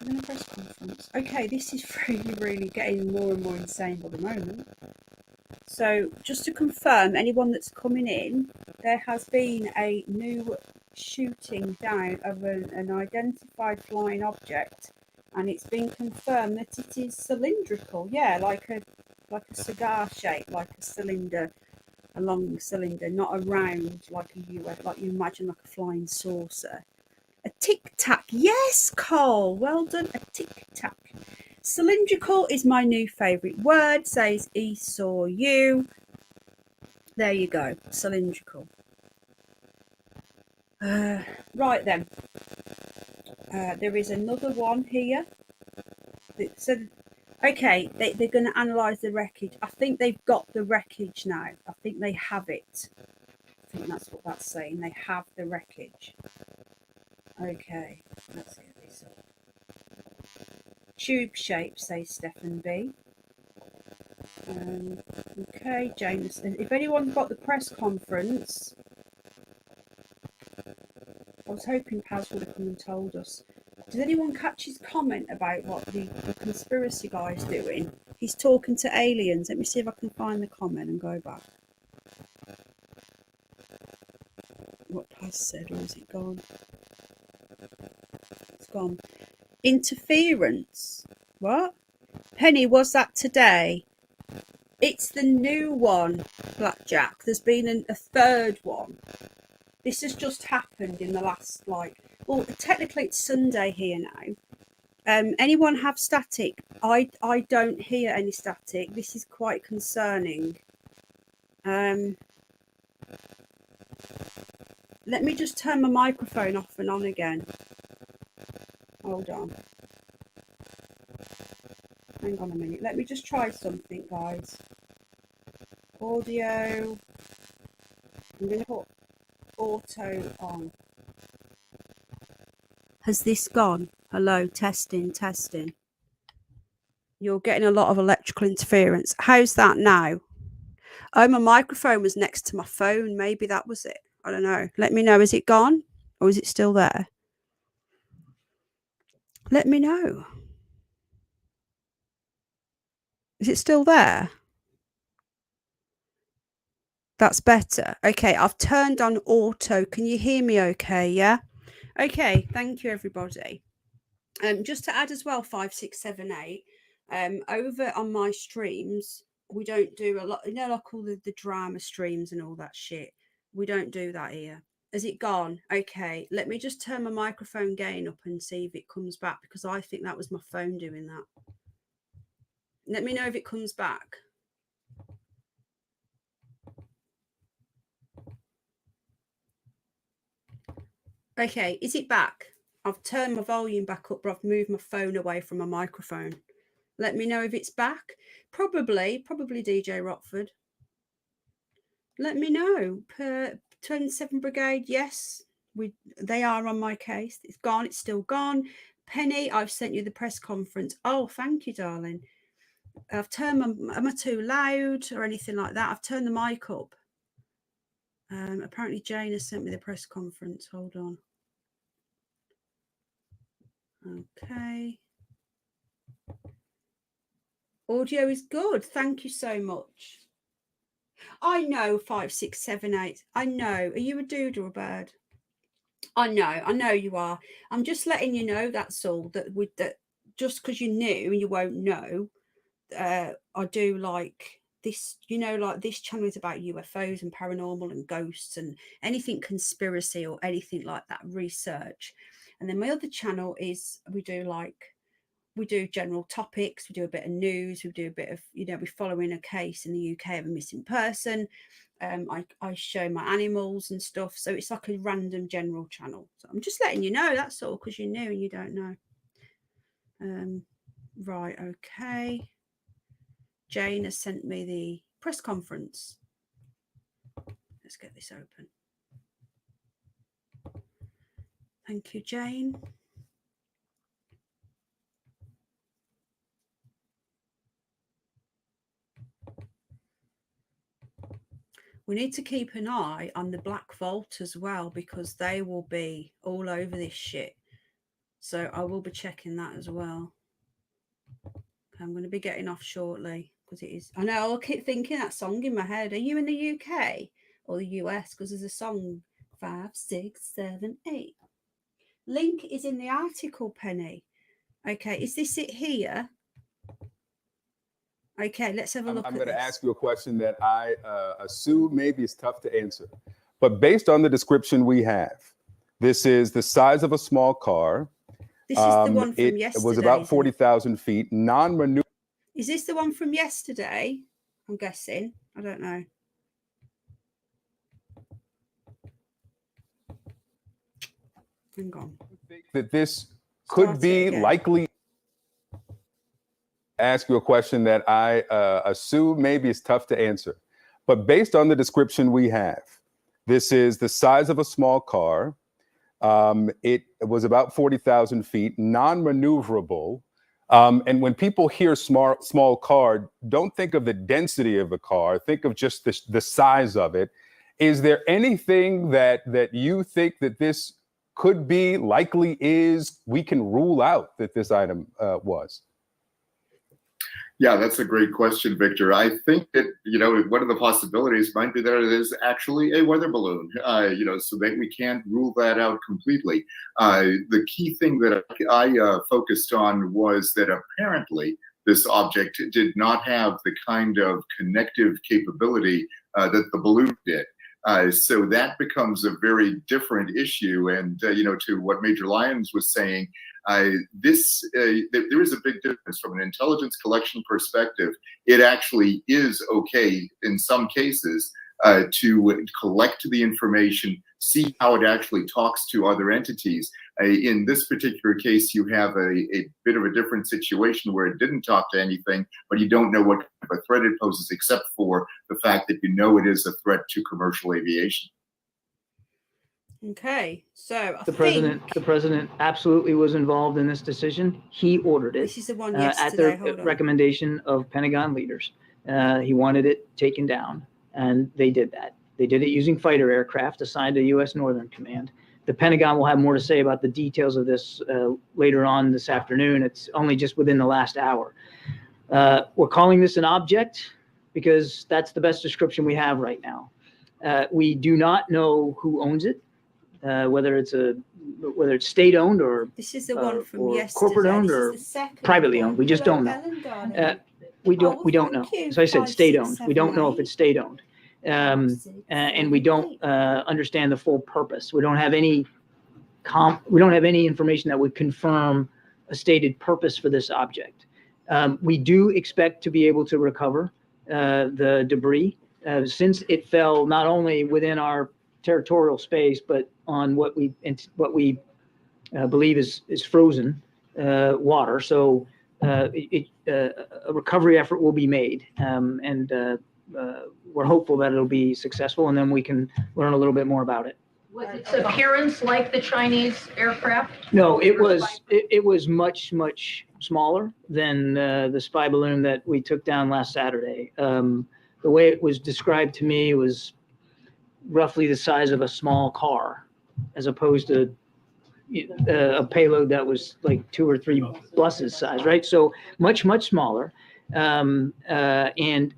A press conference. Okay, this is really, really getting more and more insane by the moment. So, just to confirm, anyone that's coming in, there has been a new shooting down of an identified flying object, and it's been confirmed that it is cylindrical. Yeah, like a cigar shape, like a cylinder, a long cylinder, not a round like a UFO, like you imagine like a flying saucer. A tic-tac. Yes, Cole. Well done. A tic-tac. Cylindrical is my new favourite word, says Esau U. There you go. Cylindrical. Right then. There is another one here. So Okay, they're going to analyse the wreckage. I think they've got the wreckage now. I think they have it. I think that's what that's saying. They have the wreckage. Okay, let's get this up. Tube shape, says Stephen B. Okay, James. If anyone got the press conference, I was hoping Paz would have come and told us. Did anyone catch his comment about what the conspiracy guy's doing? He's talking to aliens. Let me see if I can find the comment and go back. What Paz said, or is it gone? It's gone. Interference. What? Penny, was that today? It's the new one, Blackjack. There's been a third one. This has just happened in the last, well, technically it's Sunday here now. Anyone have static? I don't hear any static. This is quite concerning. Let me just turn my microphone off and on again. Hold on. Hang on a minute. Let me just try something, guys. Audio. I'm going to put auto on. Has this gone? Hello, testing. You're getting a lot of electrical interference. How's that now? Oh, my microphone was next to my phone. Maybe that was it. I don't know. Let me know. Is it gone? Or is it still there? Let me know. Is it still there? That's better. Okay, I've turned on auto. Can you hear me okay? Yeah? Okay, thank you, everybody. Just to add as well, 5, 6, 7, 8, over on my streams, we don't do a lot, like all the drama streams and all that shit. We don't do that here. Has it gone? Okay, let me just turn my microphone gain up and see if it comes back, because I think that was my phone doing that. Let me know if it comes back. Okay, is it back? I've turned my volume back up, but I've moved my phone away from my microphone. Let me know if it's back. Probably DJ Rockford. Let me know. Per 27 Brigade, yes, they are on my case. It's gone. It's still gone. Penny, I've sent you the press conference. Oh, thank you, darling. I've turned am I too loud or anything like that? I've turned the mic up. Apparently Jane has sent me the press conference. Hold on. Okay. Audio is good. Thank you so much. I know 5, 6, 7, 8. I know. Are you a dude or a bird? I know you are. I'm just letting you know, that's all. That just because you're new and you won't know, I do like this, like this channel is about UFOs and paranormal and ghosts and anything conspiracy or anything like that, research. And then my other channel is we do general topics, we do a bit of news, we do a bit of, we're following a case in the UK of a missing person. I show my animals and stuff. So it's like a random general channel. So I'm just letting you know, that's all, because you're new and you don't know. Right, okay. Jane has sent me the press conference. Let's get this open. Thank you, Jane. We need to keep an eye on the Black Vault as well, because they will be all over this shit. So I will be checking that as well. I'm going to be getting off shortly, because it is. I know, I'll keep thinking that song in my head. Are you in the UK or the US? Because there's a song 5, 6, 7, 8. Link is in the article, Penny. Okay, is this it here? Okay, let's have a look. I'm going to ask you a question that I assume maybe is tough to answer. But based on the description we have, this is the size of a small car. This is the one from yesterday. It was about 40,000 feet, non-renewable. Is this the one from yesterday? I'm guessing. I don't know. Hang on. That this could be likely ask you a question that I assume maybe is tough to answer. But based on the description we have, this is the size of a small car. It was about 40,000 feet, non-maneuverable. And when people hear small car, don't think of the density of the car. Think of just the size of it. Is there anything that you think that this could be, likely is, we can rule out that this item was? Yeah, that's a great question, Victor. I think that, one of the possibilities might be that it is actually a weather balloon, so that we can't rule that out completely. The key thing that I focused on was that apparently this object did not have the kind of connective capability that the balloon did. So that becomes a very different issue. And, to what Major Lyons was saying, there is a big difference from an intelligence collection perspective. It actually is okay in some cases to collect the information, see how it actually talks to other entities. In this particular case, you have a bit of a different situation where it didn't talk to anything, but you don't know what kind of a threat it poses, except for the fact that it is a threat to commercial aviation. Okay, so The president absolutely was involved in this decision. He ordered it this is the one at yesterday. the recommendation of Pentagon leaders. He wanted it taken down, and they did that. They did it using fighter aircraft assigned to U.S. Northern Command. The Pentagon will have more to say about the details of this later on this afternoon. It's only just within the last hour. We're calling this an object because that's the best description we have right now. We do not know who owns it. Whether it's state-owned or this is the one from or yesterday. corporate-owned or privately owned. We just don't know. We don't know. As I said, state-owned. We don't know if it's state-owned, and we don't understand the full purpose. We don't have any information that would confirm a stated purpose for this object. We do expect to be able to recover the debris since it fell not only within our territorial space, but on what we believe is frozen water. So a recovery effort will be made, and we're hopeful that it'll be successful, and then we can learn a little bit more about it. Was its appearance like the Chinese aircraft? No, it was much smaller than the spy balloon that we took down last Saturday. The way it was described to me was roughly the size of a small car, as opposed to a payload that was like 2 or 3 buses size, right? So much smaller, and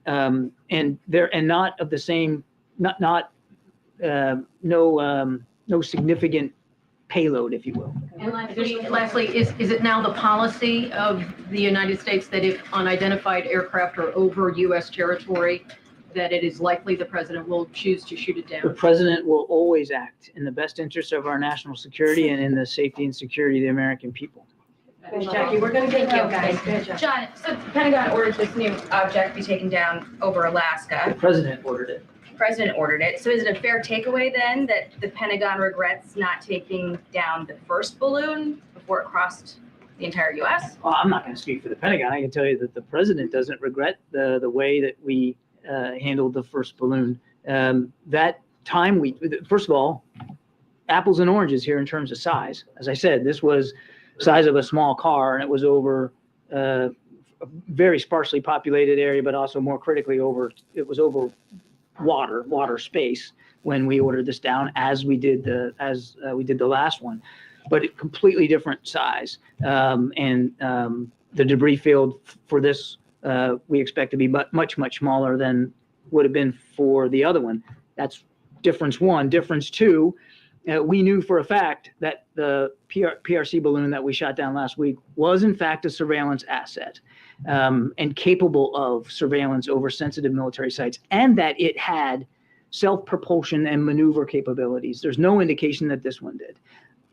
not of the same, no significant payload, if you will. And lastly, is it now the policy of the United States that if unidentified aircraft are over U.S. territory, that it is likely the president will choose to shoot it The down? president will always act in the best interest of our national security and in the safety and security of the American people. Jackie, we're going to thank you guys. John, so the Pentagon ordered this new object be taken down over The Alaska. president ordered it. The president ordered it. So is it a fair takeaway then that the Pentagon regrets not taking down the first balloon before it crossed the entire U.S.? Well, I'm not going to speak for the Pentagon. I can tell you that the president doesn't regret the way that we handled the first balloon. That time first of all, apples and oranges here in terms of size. As I said, this was size of a small car, and it was over a very sparsely populated area, but also more critically over water space when we ordered this down, as we did the last one, but completely different size. And the debris field for this we expect to be much smaller than would have been for the other one. That's difference one. Difference two, we knew for a fact that the PRC balloon that we shot down last week was in fact a surveillance asset, and capable of surveillance over sensitive military sites, and that it had self-propulsion and maneuver capabilities. There's no indication that this one did.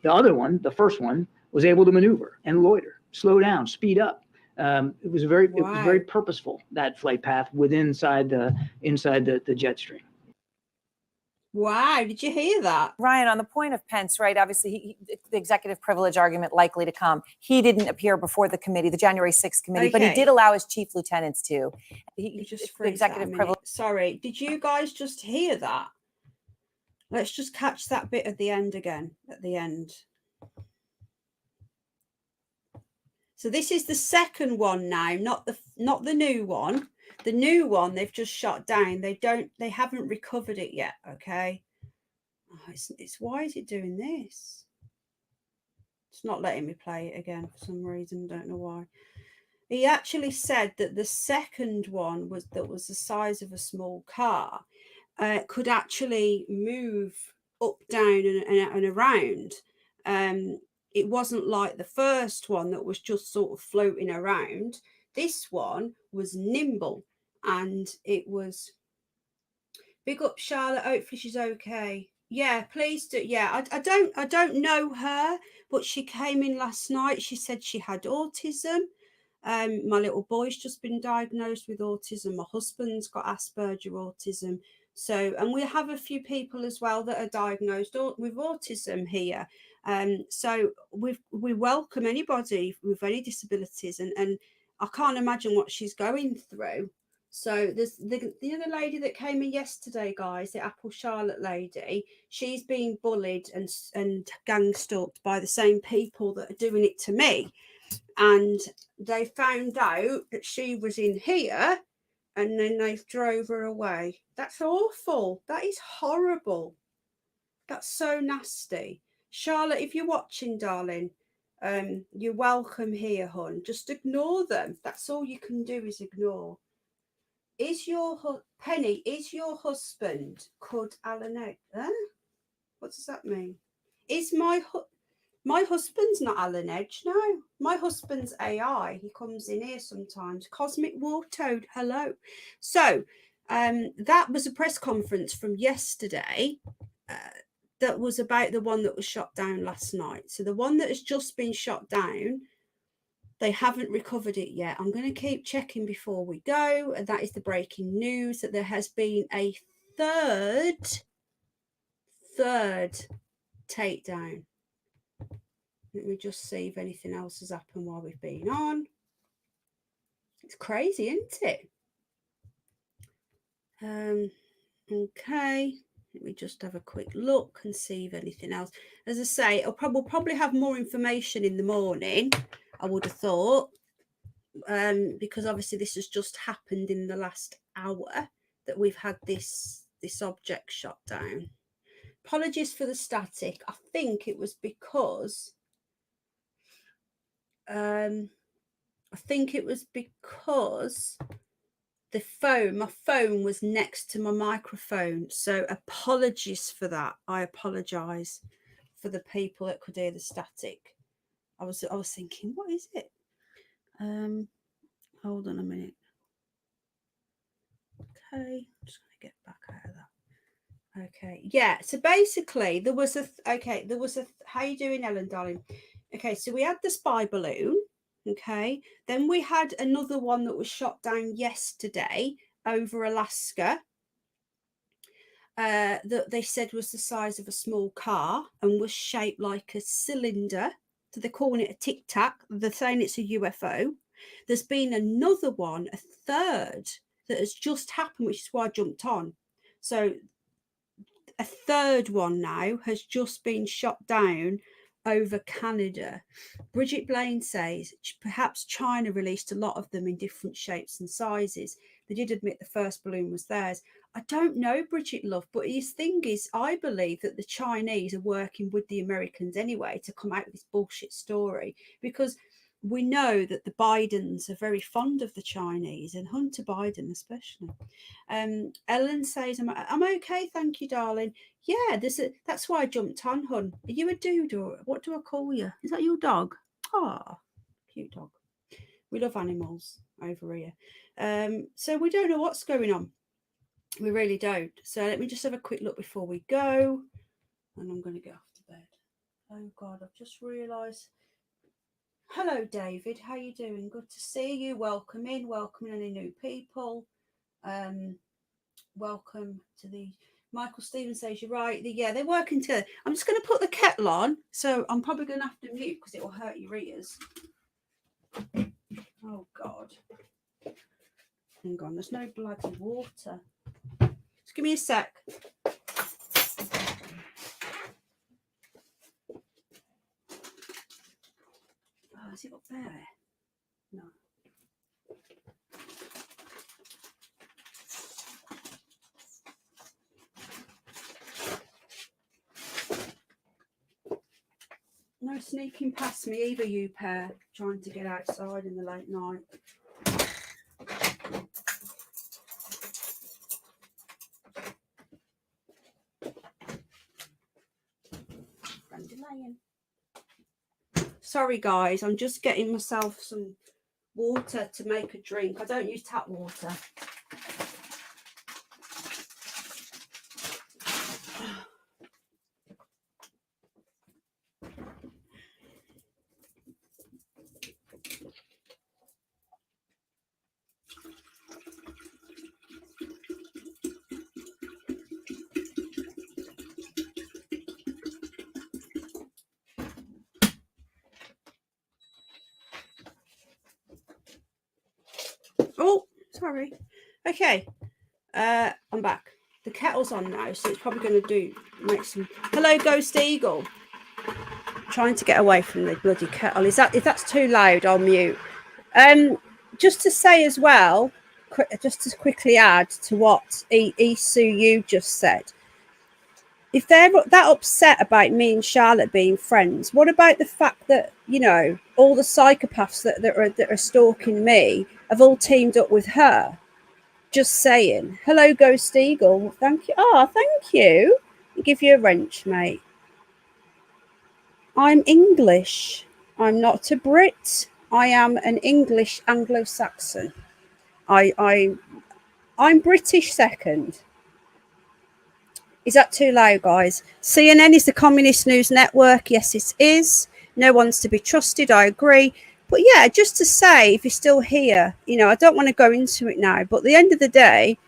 The other one, the first one, was able to maneuver and loiter, slow down, speed up. It was very purposeful, that flight path inside the jet stream. Wow, did you hear that? Ryan, on the point of Pence, right? Obviously, the executive privilege argument likely to come. He didn't appear before the committee, the January 6th committee, but he Okay. did allow his chief lieutenants to. You just The freeze that a executive minute. privilege. Sorry, did you guys just hear that? Let's just catch that bit at the end again. At the end. So this is the second one now, not the new one. The new one they've just shot down. They haven't recovered it yet. Okay. Oh, it's why is it doing this? It's not letting me play it again for some reason. Don't know why. He actually said that the second one was the size of a small car, could actually move up, down, and around. It wasn't like the first one that was just sort of floating around. This one was nimble, and it was. Big up Charlotte. Hopefully she's okay. Yeah, please do. Yeah, I don't know her, but she came in last night. She said she had autism. My little boy's just been diagnosed with autism. My husband's got Asperger autism. So, and we have a few people as well that are diagnosed with autism here. So we welcome anybody with any disabilities, and I can't imagine what she's going through. So there's the other lady that came in yesterday, guys, the Apple Charlotte lady. She's being bullied and gang stalked by the same people that are doing it to me. And they found out that she was in here, and then they drove her away. That's awful. That is horrible. That's so nasty. Charlotte, if you're watching, darling, you're welcome here, hon. Just ignore them. That's all you can do is ignore. Is your Penny? Is your husband called Alan Egg? Huh? What does that mean? Is my husband's not Alan Edge? No, my husband's AI. He comes in here sometimes. Cosmic War Toad. Hello. So, that was a press conference from yesterday. That was about the one that was shot down last night. So the one that has just been shot down. They haven't recovered it yet. I'm going to keep checking before we go. And that is the breaking news that there has been a third takedown. Let me just see if anything else has happened while we've been on. It's crazy, isn't it? Okay. Let me just have a quick look and see if anything else. As I say, we'll probably have more information in the morning, I would have thought, because obviously this has just happened in the last hour that we've had this object shot down. Apologies for the static. I think it was because my phone was next to my microphone. So apologies for that. I apologize for the people that could hear the static. I was thinking, what is it? Hold on a minute. Okay, I'm just going to get back out of that. Okay, yeah. So basically, there was a how you doing, Ellen, darling? Okay, so we had the spy balloon. Okay, then we had another one that was shot down yesterday over Alaska. That they said was the size of a small car and was shaped like a cylinder. So they're calling it a Tic Tac. They're saying it's a UFO. There's been another one, a third, that has just happened, which is why I jumped on. So a third one now has just been shot down over Canada. Bridget Blaine says perhaps China released a lot of them in different shapes and sizes. They did admit the first balloon was theirs. I don't know, Bridget Love, but his thing is, I believe that the Chinese are working with the Americans anyway to come out with this bullshit story, because we know that the Bidens are very fond of the Chinese, and Hunter Biden especially. Ellen says, I'm okay, thank you, darling. Yeah, that's why I jumped on, hun. Are you a dude, or what do I call you? Is that your dog? Ah, cute dog. We love animals over here. So we don't know what's going on. We really don't. So let me just have a quick look before we go. And I'm going to get off to bed. Oh, God, I've just realised. Hello, David. How you doing? Good to see you. Welcome in. Welcome any new people. Welcome to the Michael Stevens says you're right. Yeah, they're working together. I'm just going to put the kettle on, so I'm probably going to have to mute because it will hurt your ears. Oh God! Hang on, there's no bloody water. Just give me a sec. Oh, is it up there? No. No sneaking past me either, you pair, trying to get outside in the late night. Sorry guys, I'm just getting myself some water to make a drink. I don't use tap water. Oh, sorry. Okay, I'm back. The kettle's on now, so it's probably going to make some. Hello, Ghost Eagle. Trying to get away from the bloody kettle. If that's too loud, I'll mute. Just to say as well, just to quickly add to what Isu you just said. If they're that upset about me and Charlotte being friends, what about the fact that, you know, all the psychopaths that are stalking me have all teamed up with her? Just saying. Hello, Ghost Eagle. Thank you. Oh, thank you. I'll give you a wrench, mate. I'm English. I'm not a Brit. I am an English Anglo-Saxon. I'm British second. Is that too loud, guys? CNN is the Communist News Network. Yes, it is. No one's to be trusted. I agree. But yeah, just to say, if you're still here, you know, I don't want to go into it now, but at the end of the day,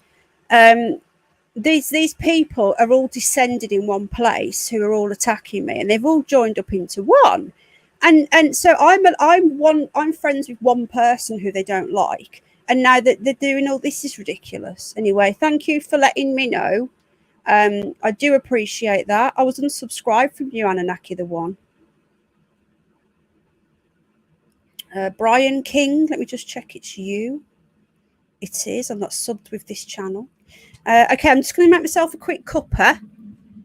these people are all descended in one place who are all attacking me, and they've all joined up into one. And so I'm friends with one person who they don't like, and now that they're doing all this is ridiculous. Anyway, thank you for letting me know. I do appreciate that. I was unsubscribed from you, Anunnaki the One. Brian King, let me just check it's you. It is. I'm not subbed with this channel. Okay, I'm just going to make myself a quick cuppa.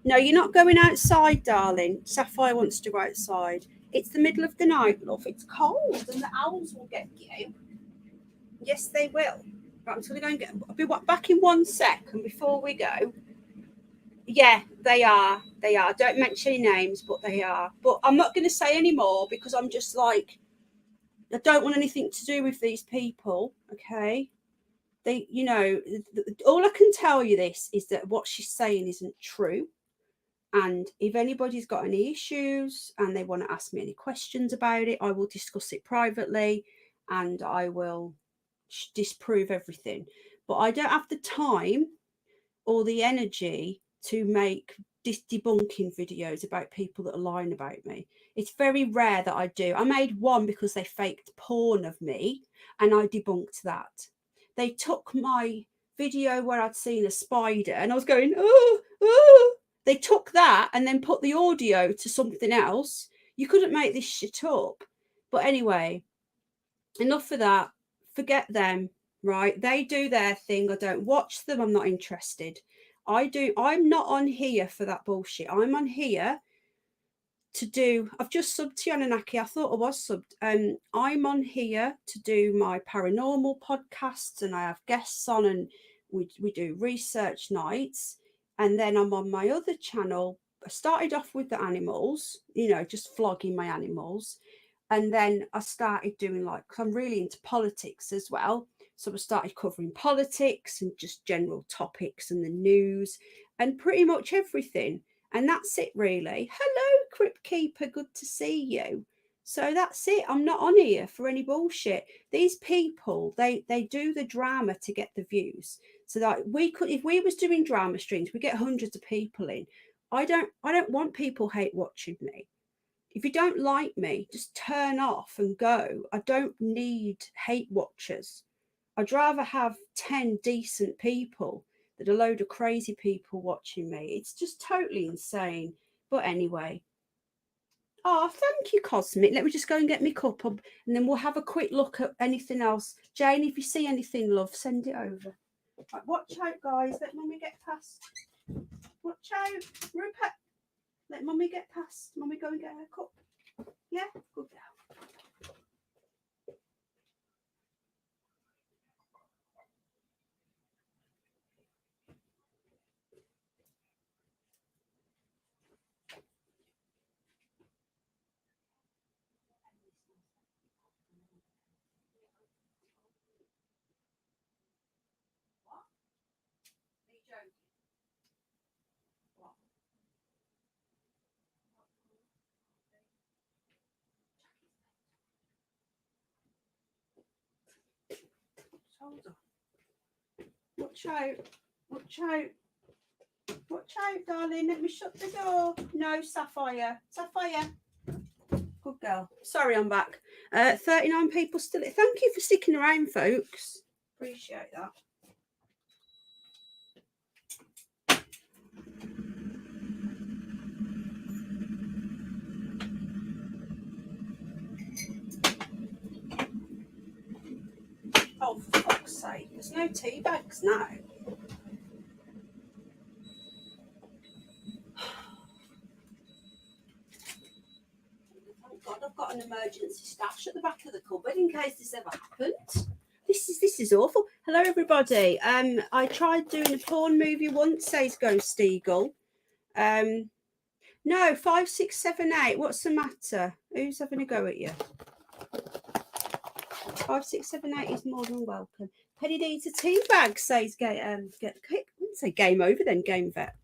No, you're not going outside, darling. Sapphire wants to go outside. It's the middle of the night, love. It's cold and the owls will get you. Yes, they will. Right, I'm just going to go and get... I'll be back in 1 second before we go. Yeah, they are. They are. Don't mention any names, but they are. But I'm not going to say any more because I'm just like... I don't want anything to do with these people, okay? They, you know, all I can tell you this is that what she's saying isn't true. And if anybody's got any issues and they want to ask me any questions about it, I will discuss it privately and I will disprove everything. But I don't have the time or the energy to make debunking videos about people that are lying about me. It's very rare that I do. I made one because they faked porn of me and I debunked that. They took my video where I'd seen a spider and I was going, oh, oh. They took that and then put the audio to something else. You couldn't make this shit up. But anyway, enough of that. Forget them, right? They do their thing. I don't watch them. I'm not interested. I'm not on here for that bullshit. I'm on here to do... I've just subbed to Anunnaki. I thought I was subbed. I'm on here to do my paranormal podcasts and I have guests on and we do research nights. And then I'm on my other channel. I started off with the animals, you know, just flogging my animals. And then I started doing like, I'm really into politics as well. So I started covering politics and just general topics and the news and pretty much everything. And that's it really. Hello, Crypt Keeper. Good to see you. So that's it. I'm not on here for any bullshit. These people, they do the drama to get the views. So that we could, if we was doing drama streams, we get hundreds of people in. I don't want people hate watching me. If you don't like me, just turn off and go. I don't need hate watchers. I'd rather have 10 decent people than a load of crazy people watching me. It's just totally insane. But anyway. Oh, thank you, Cosmic. Let me just go and get my cup up, and then we'll have a quick look at anything else. Jane, if you see anything, love, send it over. Right, watch out, guys. Let Mummy get past. Watch out. Rupert, let Mummy get past. Mummy, go and get her cup. Yeah, good girl. Hold on. Watch out. Watch out. Watch out, darling. Let me shut the door. No, Sapphire. Sapphire. Good girl. Sorry, I'm back. 39 people still. Thank you for sticking around, folks. Appreciate that. Oh, for fuck's sake. There's no tea bags now. Thank God I've got an emergency stash at the back of the cupboard in case this ever happened. This is awful. Hello, everybody. I tried doing a porn movie once, says Ghost Eagle. No, 5, 6, 7, 8. What's the matter? Who's having a go at you? 5, 6, 7, 8 is more than welcome. Penny needs a tea bag, says I wouldn't say game over then, Game Vet.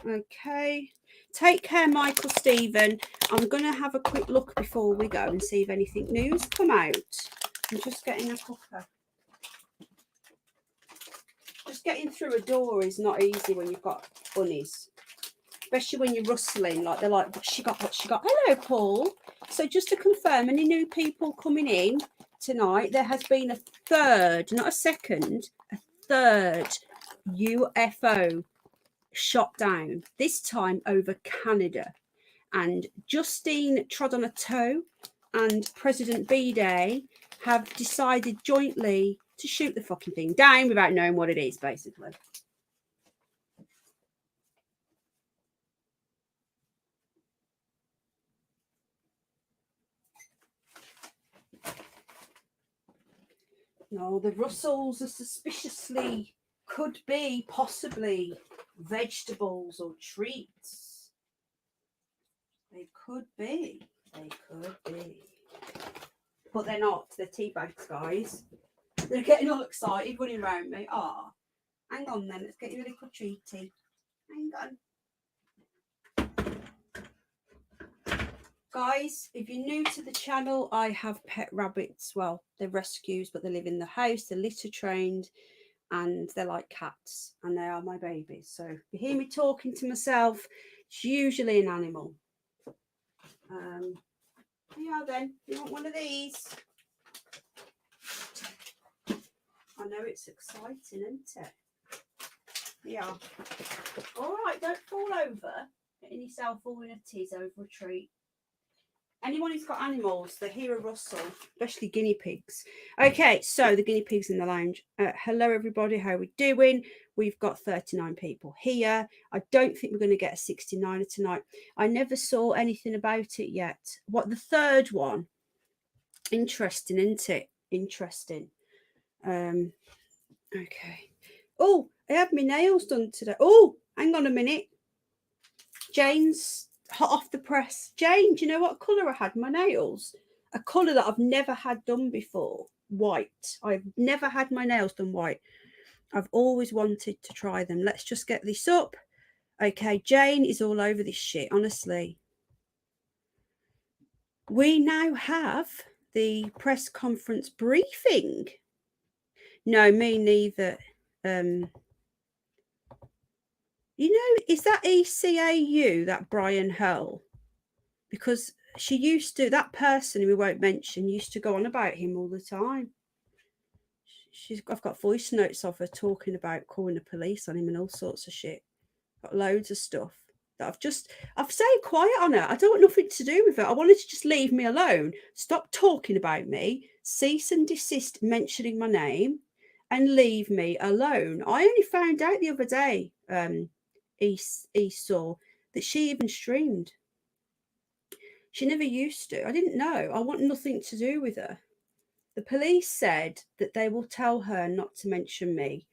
Okay. Take care, Michael Stephen. I'm gonna have a quick look before we go and see if anything new's come out. I'm just getting a cooker. Just getting through a door is not easy when you've got bunnies. Especially when you're rustling, like they're like, what she got, what she got. Hello, Paul. So just to confirm, any new people coming in tonight, there has been a third, not a second, a third UFO shot down, this time over Canada. And Justine trod on a toe and President B-Day have decided jointly to shoot the fucking thing down without knowing what it is, basically. No, the Russells are suspiciously, could be, possibly, vegetables or treats. They could be. They could be. But they're not. They're tea bags, guys. They're getting all excited running around me. Ah, hang on then. Let's get you a little treaty. Hang on. Guys, if you're new to the channel, I have pet rabbits. Well, they're rescues, but they live in the house. They're litter trained and they're like cats and they are my babies. So if you hear me talking to myself, it's usually an animal. Yeah, then you want one of these? I know it's exciting, isn't it? Yeah. All right, don't fall over. Getting yourself all in a tiz over a treat. Anyone who's got animals, they hear a rustle, especially guinea pigs. Okay, so the guinea pigs in the lounge. Hello, everybody. How are we doing? We've got 39 people here. I don't think we're going to get a 69er tonight. I never saw anything about it yet. What, the third one? Interesting, isn't it? Interesting. Okay. Oh, I had my nails done today. Oh, hang on a minute. Jane's hot off the press. Jane, do you know what colour I had my nails? A colour that I've never had done before. White. I've never had my nails done white. I've always wanted to try them. Let's just get this up. Okay, Jane is all over this shit, honestly. we now have the press conference briefing. No, me neither. You know, is that ECAU, that Brian Hull? Because she used to, that person we won't mention, used to go on about him all the time. I've got voice notes of her talking about calling the police on him and all sorts of shit. Got loads of stuff that I've stayed quiet on her. I don't want nothing to do with her. I wanted to just leave me alone. Stop talking about me. Cease and desist mentioning my name and leave me alone. I only found out the other day, Esau, that she even streamed. She never used to. I didn't know. I want nothing to do with her. The police said that they will tell her not to mention me.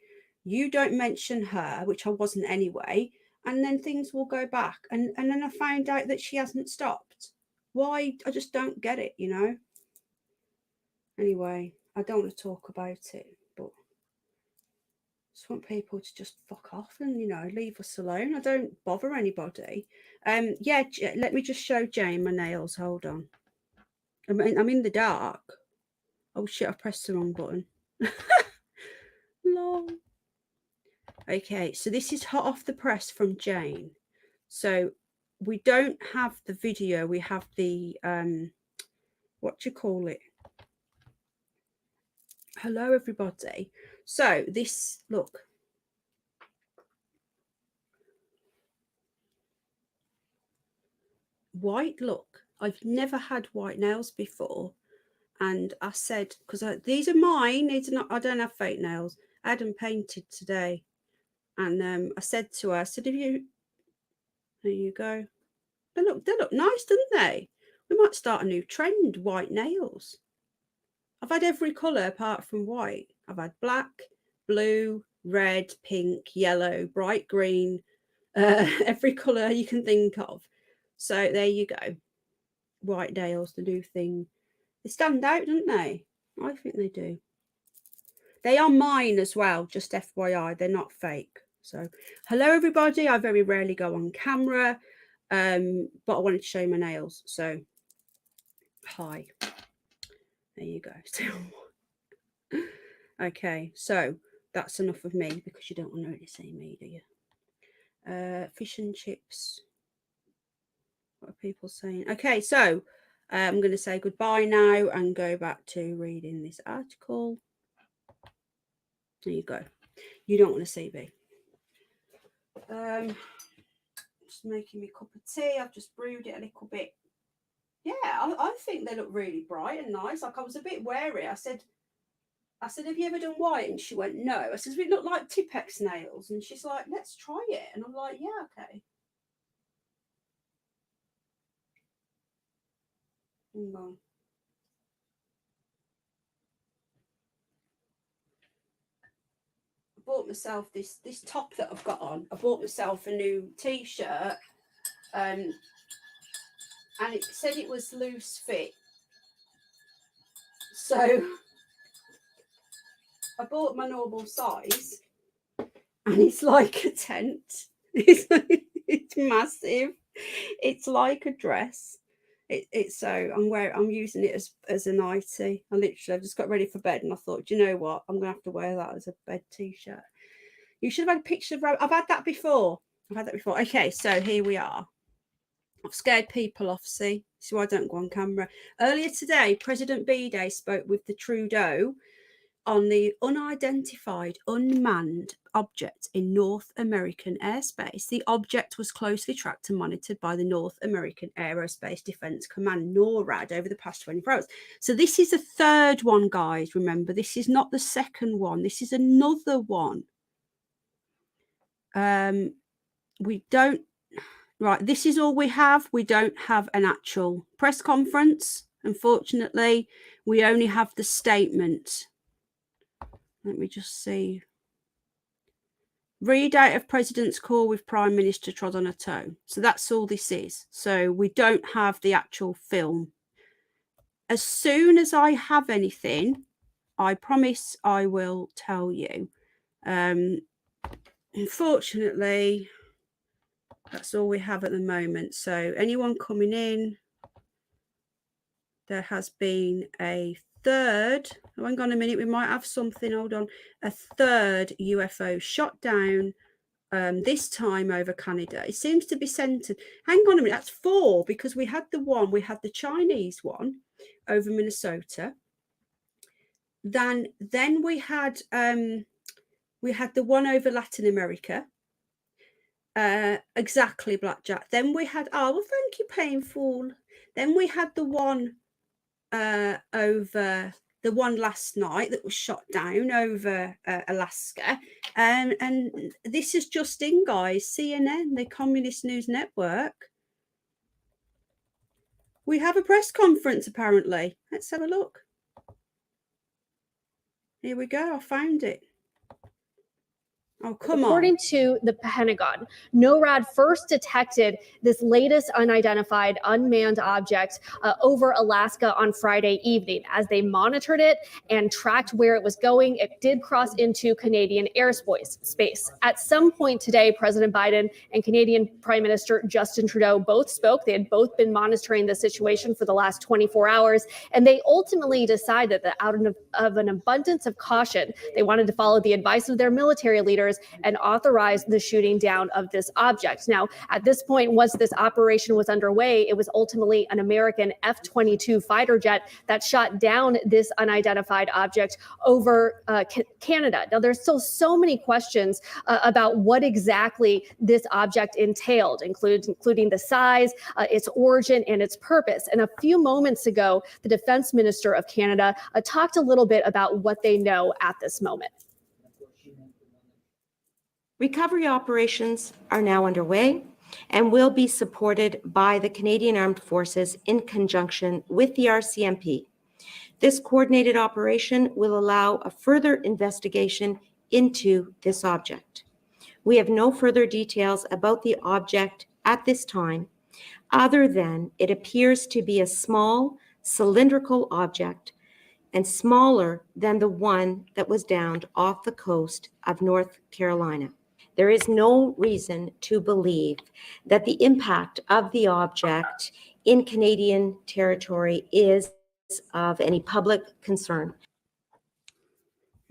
You don't mention her, which I wasn't anyway, and then things will go back. And then I found out that she hasn't stopped. Why? I just don't get it, you know? Anyway, I don't want to talk about it, but I just want people to just fuck off and, you know, leave us alone. I don't bother anybody. Yeah, let me just show Jane my nails. Hold on. I'm in the dark. Oh shit, I pressed the wrong button. Lol. Okay, so this is hot off the press from Jane. So we don't have the video, we have the what do you call it? Hello everybody. So this, look. White look. I've never had white nails before. And I said, because these are mine, these are not, I don't have fake nails. I had them painted today. And I said to her, I said, there you go. They look nice, don't they? We might start a new trend, white nails. I've had every colour apart from white. I've had black, blue, red, pink, yellow, bright green, every colour you can think of. So there you go. White nails, the new thing. They stand out, don't they? I think they do. They are mine as well, just FYI. They're not fake. So, hello, everybody. I very rarely go on camera, but I wanted to show you my nails. So, hi. There you go. Okay, so that's enough of me because you don't want to really see me, do you? Fish and chips. What are people saying? Okay, so I'm going to say goodbye now and go back to reading this article. There you go. You don't want to see me. Just making me a cup of tea. I've just brewed it a little bit. Yeah, I think they look really bright and nice. Like, I was a bit wary. I said, have you ever done white? And she went, no. I said, does it look like Tipex nails? And she's like, let's try it. And I'm like, yeah, okay. Hang on. Bought myself this top that I've got on. I bought myself a new t-shirt, and it said it was loose fit. So I bought my normal size, and it's like a tent. It's massive. It's like a dress. It's so I'm using it as a nightie. I've just got ready for bed and I thought, do you know what? I'm gonna have to wear that as a bed t-shirt. You should have had a picture of I've had that before. Okay, so here we are. I've scared people off, see why I don't go on camera. Earlier today, President Biden spoke with the Trudeau on the unidentified unmanned object in North American airspace. The object was closely tracked and monitored by the North American Aerospace Defense Command, NORAD, over the past 24 hours. So this is a third one, guys. Remember, this is not the second one. This is another one. We don't... Right, this is all we have. We don't have an actual press conference, unfortunately. We only have the statement. Let me just see. Readout of President's call with Prime Minister trod on a toe. So that's all this is. So we don't have the actual film. As soon as I have anything, I promise I will tell you. Unfortunately, that's all we have at the moment. So anyone coming in, there has been a third, oh, hang on a minute, we might have something, hold on, a third UFO shot down, this time over Canada. It seems to be centered, hang on a minute, that's 4, because we had the Chinese one over Minnesota. Then we had the one over Latin America. Exactly, Blackjack. Then we had, oh, well, thank you, Painful. Then we had the one over the one last night that was shot down over Alaska. And this is just in, guys, CNN, the Communist News Network. We have a press conference, apparently. Let's have a look. Here we go. I found it. Oh, come on. According to the Pentagon, NORAD first detected this latest unidentified unmanned object over Alaska on Friday evening. As they monitored it and tracked where it was going, it did cross into Canadian airspace. At some point today, President Biden and Canadian Prime Minister Justin Trudeau both spoke. They had both been monitoring the situation for the last 24 hours, and they ultimately decided that out of an abundance of caution, they wanted to follow the advice of their military leaders and authorize the shooting down of this object. Now, at this point, once this operation was underway, it was ultimately an American F-22 fighter jet that shot down this unidentified object over Canada. Now, there's still so many questions about what exactly this object entailed, including the size, its origin, and its purpose. And a few moments ago, the Defense Minister of Canada talked a little bit about what they know at this moment. Recovery operations are now underway and will be supported by the Canadian Armed Forces in conjunction with the RCMP. This coordinated operation will allow a further investigation into this object. We have no further details about the object at this time, other than it appears to be a small cylindrical object and smaller than the one that was downed off the coast of North Carolina. There is no reason to believe that the impact of the object in Canadian territory is of any public concern.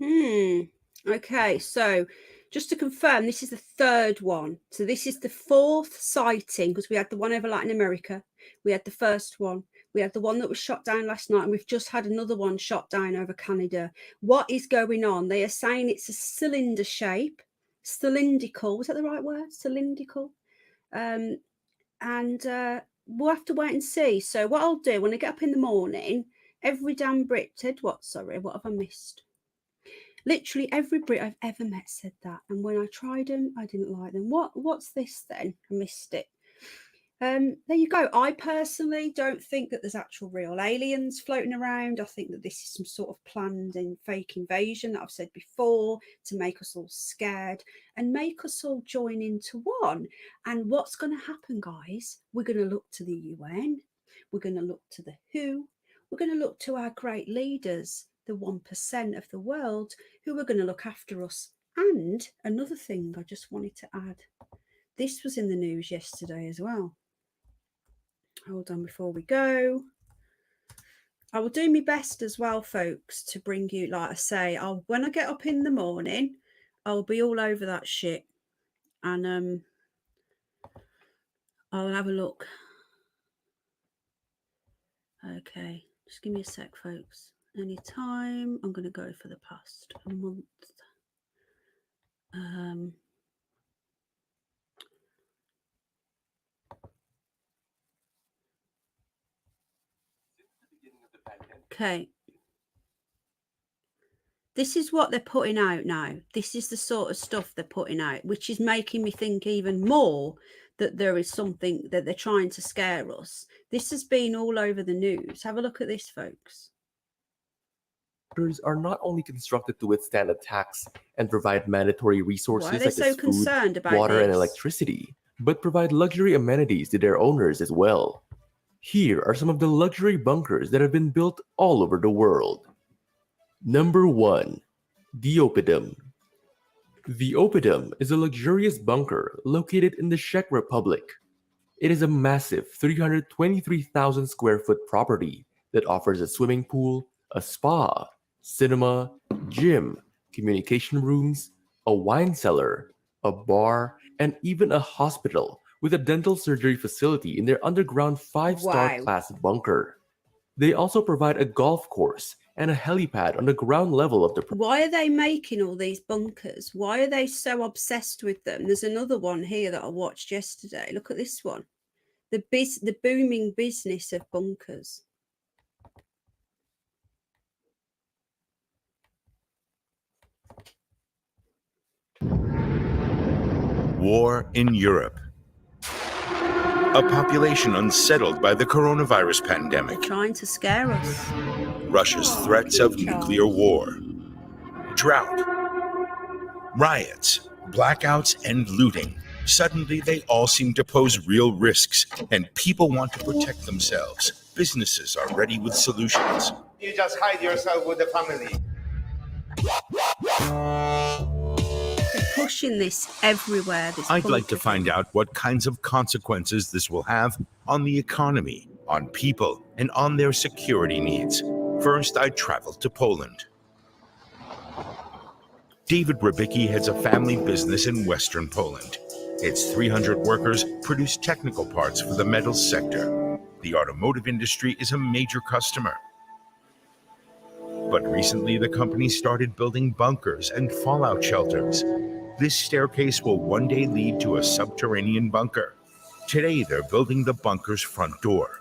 Okay, so just to confirm, this is the third one. So this is the 4th sighting, because we had the one over Latin America. We had the first one. We had the one that was shot down last night, and we've just had another one shot down over Canada. What is going on? They are saying it's a cylinder shape. Cylindrical, was that the right word? Cylindrical. And we'll have to wait and see. So what I'll do when I get up in the morning, every damn Brit said what? Sorry, what have I missed? Literally every Brit I've ever met said that. And when I tried them, I didn't like them. What's this then? I missed it. There you go. I personally don't think that there's actual real aliens floating around. I think that this is some sort of planned and fake invasion that I've said before to make us all scared and make us all join into one. And what's going to happen, guys? We're going to look to the UN. We're going to look to the WHO. We're going to look to our great leaders, the 1% of the world, who are going to look after us. And another thing I just wanted to add. This was in the news yesterday as well. Hold on before we go. I will do my best as well, folks, to bring you, like I say, when I get up in the morning, I'll be all over that shit. And I'll have a look. Okay, just give me a sec, folks. Anytime, I'm going to go for the past month. Okay. This is what they're putting out now. This is the sort of stuff they're putting out, which is making me think even more that there is something that they're trying to scare us. This has been all over the news. Have a look at this, folks. Are not only constructed to withstand attacks and provide mandatory resources Why are they such as so concerned food, about water, and this? electricity, but provide luxury amenities to their owners as well. Here are some of the luxury bunkers that have been built all over the world. Number 1. The Oppidum. The Oppidum is a luxurious bunker located in the Czech Republic. It is a massive 323,000 square foot property that offers a swimming pool, a spa, cinema, gym, communication rooms, a wine cellar, a bar, and even a hospital with a dental surgery facility in their underground 5-star Wow. class bunker. They also provide a golf course and a helipad on the ground level of the Why are they making all these bunkers? Why are they so obsessed with them? There's another one here that I watched yesterday. Look at this one. The booming business of bunkers. War in Europe. A population unsettled by the coronavirus pandemic. Trying to scare us. Russia's threats of nuclear war. Drought. Riots, blackouts, and looting. Suddenly, they all seem to pose real risks, and people want to protect themselves. Businesses are ready with solutions. You just hide yourself with the family. They're pushing this everywhere. I'd like to find out what kinds of consequences this will have on the economy, on people, and on their security needs. First, I traveled to Poland. David Rybicki heads a family business in Western Poland. Its 300 workers produce technical parts for the metals sector. The automotive industry is a major customer. But recently, the company started building bunkers and fallout shelters. This staircase will one day lead to a subterranean bunker. Today, they're building the bunker's front door.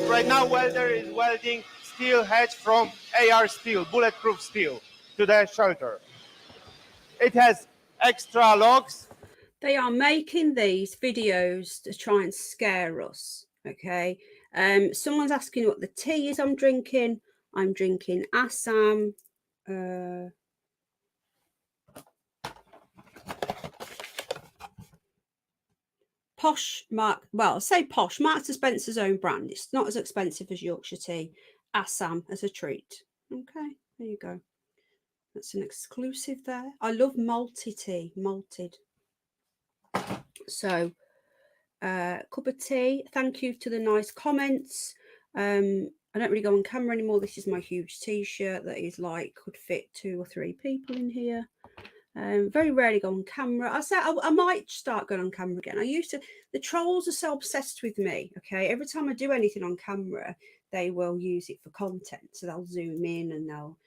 Right now, welder is welding steel hedge from AR steel, bulletproof steel, to the shelter. It has extra logs. They are making these videos to try and scare us. Okay. Someone's asking what the tea is I'm drinking. I'm drinking Assam. Posh Mark. Well, say posh. Marks and Spencer's own brand. It's not as expensive as Yorkshire tea. Assam as a treat. Okay, there you go. That's an exclusive there. I love malty tea, malted. So, cup of tea. Thank you to the nice comments. I don't really go on camera anymore. This is my huge t-shirt that is like could fit 2 or 3 people in here. Very rarely go on camera. I might start going on camera again. I used to. The trolls are so obsessed with me. Okay, every time I do anything on camera, they will use it for content. So they'll zoom in and they'll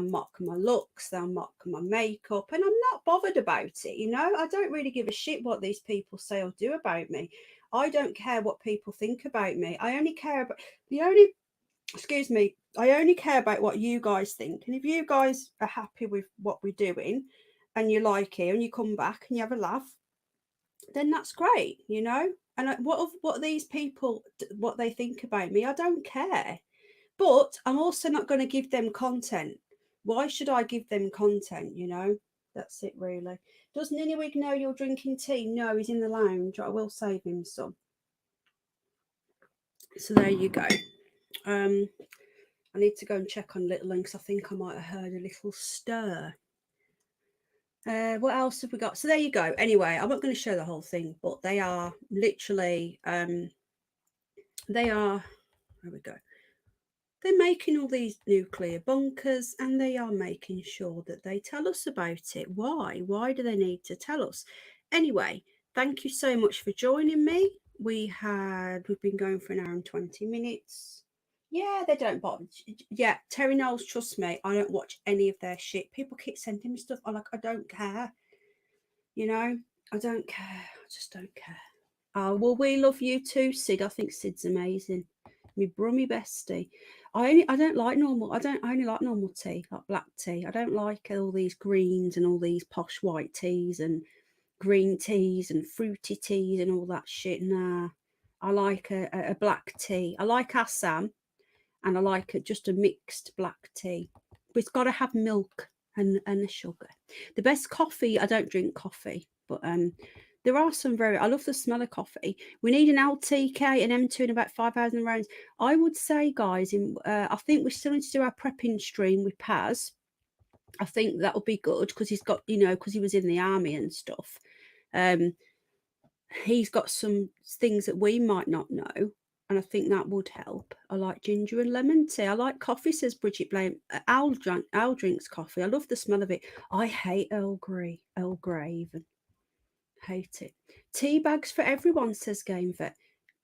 mock my looks, they'll mock my makeup, and I'm not bothered about it. You know, I don't really give a shit what these people say or do about me. I don't care what people think about me. I only care about I only care about what you guys think. And if you guys are happy with what we're doing and you like it and you come back and you have a laugh, then that's great, you know. And what these people, what they think about me, I don't care. But I'm also not going to give them content. Why should I give them content, you know? That's it, really. Does Ninniwig know you're drinking tea? No, he's in the lounge. I will save him some. So there you go. I need to go and check on Little because I think I might have heard a little stir. What else have we got? So there you go. Anyway, I'm not going to show the whole thing, but they are literally, there we go. They're making all these nuclear bunkers and they are making sure that they tell us about it. Why? Why do they need to tell us? Anyway, thank you so much for joining me. We've been going for 1 hour and 20 minutes. Yeah, they don't bother. Yeah, Terry Knowles, trust me, I don't watch any of their shit. People keep sending me stuff. I'm like, I don't care. You know, I don't care. I just don't care. Oh, well, we love you too, Sid. I think Sid's amazing. Me brummy bestie. I only like normal tea, like black tea. I don't like all these greens and all these posh white teas and green teas and fruity teas and all that shit. Nah, I like a black tea. I like Assam. And I like just a mixed black tea. But it's got to have milk and a sugar. The best coffee, I don't drink coffee, but there are some I love the smell of coffee. We need an LTK, an M2 in about 5,000 rounds. I would say, guys, I think we still need to do our prepping stream with Paz. I think that will be good because he's got, you know, because he was in the army and stuff. He's got some things that we might not know. and I think that would help. I like ginger and lemon tea. I like coffee, says Bridget Blame. Al drinks coffee. I love the smell of it. I hate Earl Grey even. Hate it. Tea bags for everyone, says Game Vet.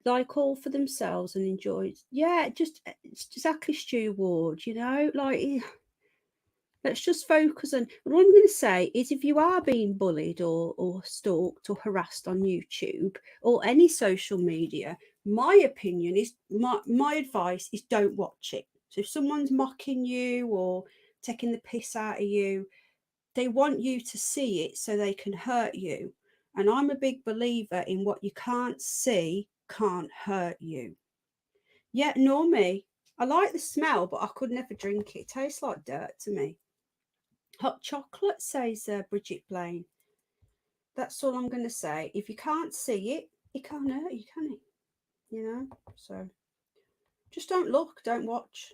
Like all for themselves and enjoy. Yeah, just it's exactly Stu Ward, you know, like let's just focus on what I'm going to say is if you are being bullied or stalked or harassed on YouTube or any social media, my opinion is my advice is don't watch it. So if someone's mocking you or taking the piss out of you, they want you to see it so they can hurt you. And I'm a big believer in what you can't see can't hurt you. Yeah, nor me. I like the smell, but I could never drink it. It tastes like dirt to me. Hot chocolate, says Bridget Blaine. That's all I'm going to say. If you can't see it, it can't hurt you, can it? You know? So just don't look, don't watch.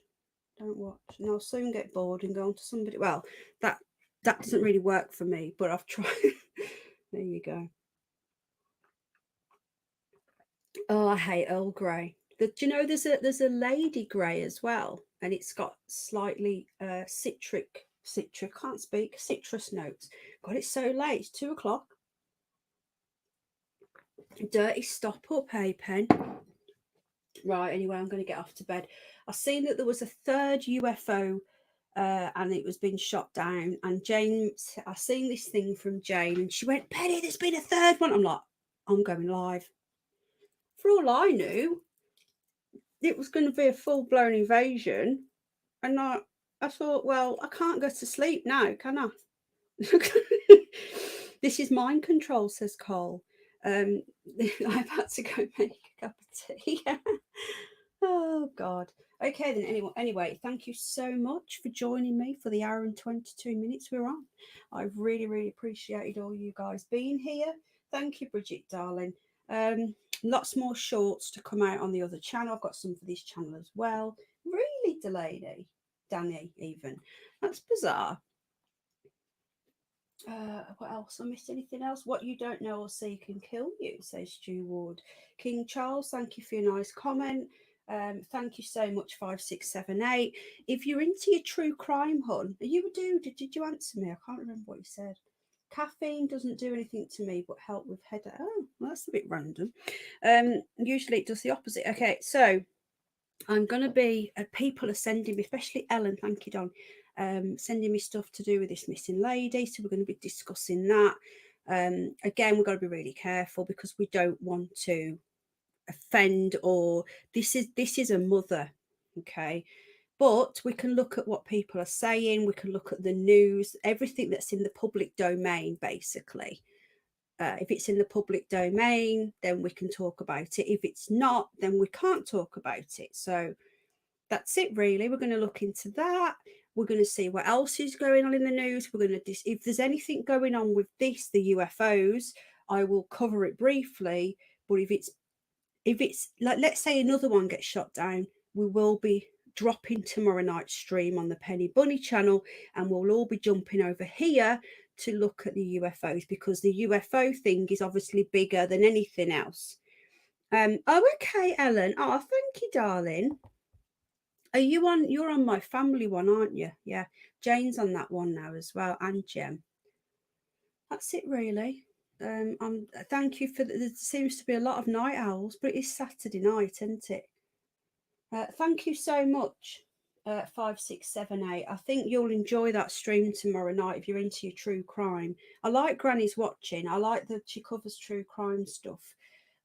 Don't watch. And I'll soon get bored and go on to somebody. Well, that doesn't really work for me, but I've tried. There you go. Oh, I hate Earl Grey. Do you know there's a Lady Grey as well, and it's got slightly citrus notes. God, it's so late. It's 2:00. Dirty stop up, hey Pen. Right, anyway, I'm going to get off to bed. I've seen that there was a third UFO and it was being shot down. And James, I seen this thing from Jane, and she went, Penny, there's been a third one. I'm like, I'm going live. For all I knew, it was going to be a full-blown invasion. And I thought, well, I can't go to sleep now, can I? This is mind control, says Cole. I've had to go make a cup of tea. Oh, God. Okay, then, anyway, thank you so much for joining me for the hour and 22 minutes we're on. I've really, really appreciated all you guys being here. Thank you, Bridget, darling. Lots more shorts to come out on the other channel. I've got some for this channel as well. Really, Delaney? Danny, even. That's bizarre. What else? I missed anything else? What you don't know or see can kill you, says Stu Ward. King Charles, thank you for your nice comment. Thank you so much, 5678. If you're into your true crime, hun, are you a dude? Did you answer me? I can't remember what you said. Caffeine doesn't do anything to me but help with headache. Oh, well, that's a bit random. Usually it does the opposite. Okay, so I'm going to be, people are sending me, especially Ellen, thank you, Don, sending me stuff to do with this missing lady. So we're going to be discussing that. Again, we've got to be really careful because we don't want to offend, or this is a mother, okay? But we can look at what people are saying. We can look at the news, everything that's in the public domain, basically. If it's in the public domain, then we can talk about it. If it's not, then we can't talk about it. So that's it, really. We're going to look into that. We're going to see what else is going on in the news. We're going to, if there's anything going on with this, the UFOs, I will cover it briefly. But if it's like, let's say another one gets shot down, we will be dropping tomorrow night's stream on the Penny Bunny channel, and we'll all be jumping over here to look at the UFOs, because the UFO thing is obviously bigger than anything else. Oh, okay, Ellen. Oh, thank you, darling. Are you on? You're on my family one, aren't you? Yeah. Jane's on that one now as well, and Jem. That's it, really. Thank you for there seems to be a lot of night owls, but it is Saturday night, isn't it? Thank you so much, 5678. I think you'll enjoy that stream tomorrow night if you're into your true crime. I like Granny's watching. I like that she covers true crime stuff.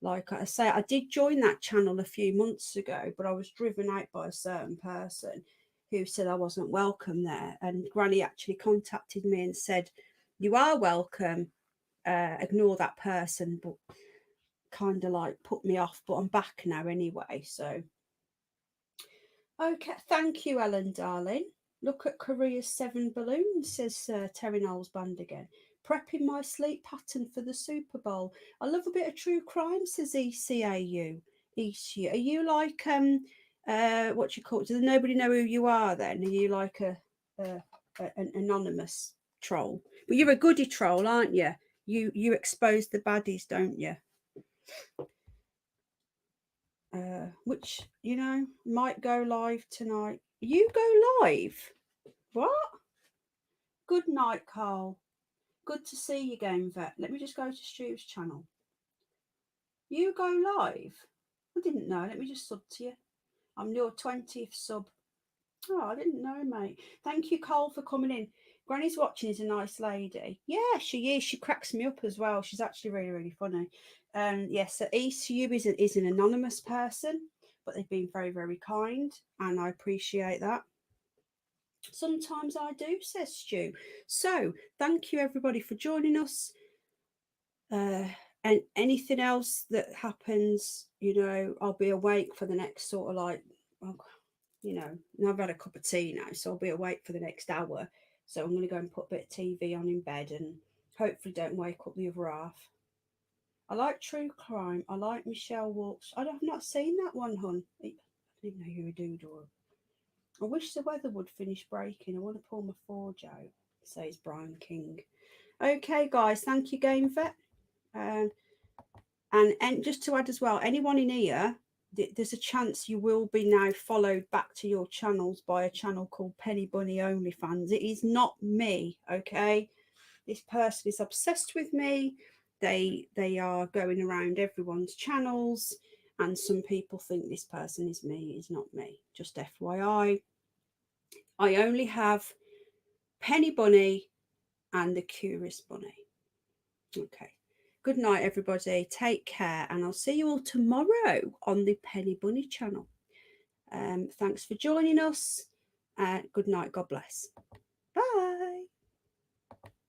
Like I say, I did join that channel a few months ago, but I was driven out by a certain person who said I wasn't welcome there. And Granny actually contacted me and said, you are welcome. Ignore that person, but kind of like put me off. But I'm back now anyway, so. Okay, thank you, Ellen, darling. Look at Korea's 7 balloons, says Terry Knowles Band again. Prepping my sleep pattern for the Super Bowl. I love a bit of true crime, says ECAU. ECU. Are you like what you call it? Does nobody know who you are then? Are you like an anonymous troll? But you're a goody troll, aren't you? You expose the baddies, don't you? which, you know, might go live tonight. You go live? What? Good night, Carl. Good to see you, Game Vet. Let me just go to Stu's channel. You go live? I didn't know. Let me just sub to you. I'm your 20th sub. Oh, I didn't know, mate. Thank you, Cole, for coming in. Granny's watching is a nice lady. Yeah, she is. She cracks me up as well. She's actually really, really funny. Yes, so ECU is an anonymous person, but they've been very, very kind, and I appreciate that. Sometimes I do, says Stu. So thank you, everybody, for joining us. And anything else that happens, you know, I'll be awake for the next sort of like, you know, and I've had a cup of tea now, so I'll be awake for the next hour. So I'm going to go and put a bit of TV on in bed and hopefully don't wake up the other half. I like true crime. I like Michelle Walks. I've not seen that one, hun. I didn't even know you were doodle. I wish the weather would finish breaking. I want to pull my forge out, says Brian King. Okay, guys, thank you, Game Vet. And just to add as well, anyone in here, there's a chance you will be now followed back to your channels by a channel called Penny Bunny OnlyFans. It is not me, okay? This person is obsessed with me. They are going around everyone's channels, and some people think this person is me. It's not me. Just FYI. I only have Penny Bunny and the Curious Bunny. Okay. Good night, everybody. Take care, and I'll see you all tomorrow on the Penny Bunny channel. Thanks for joining us. Good night. God bless. Bye.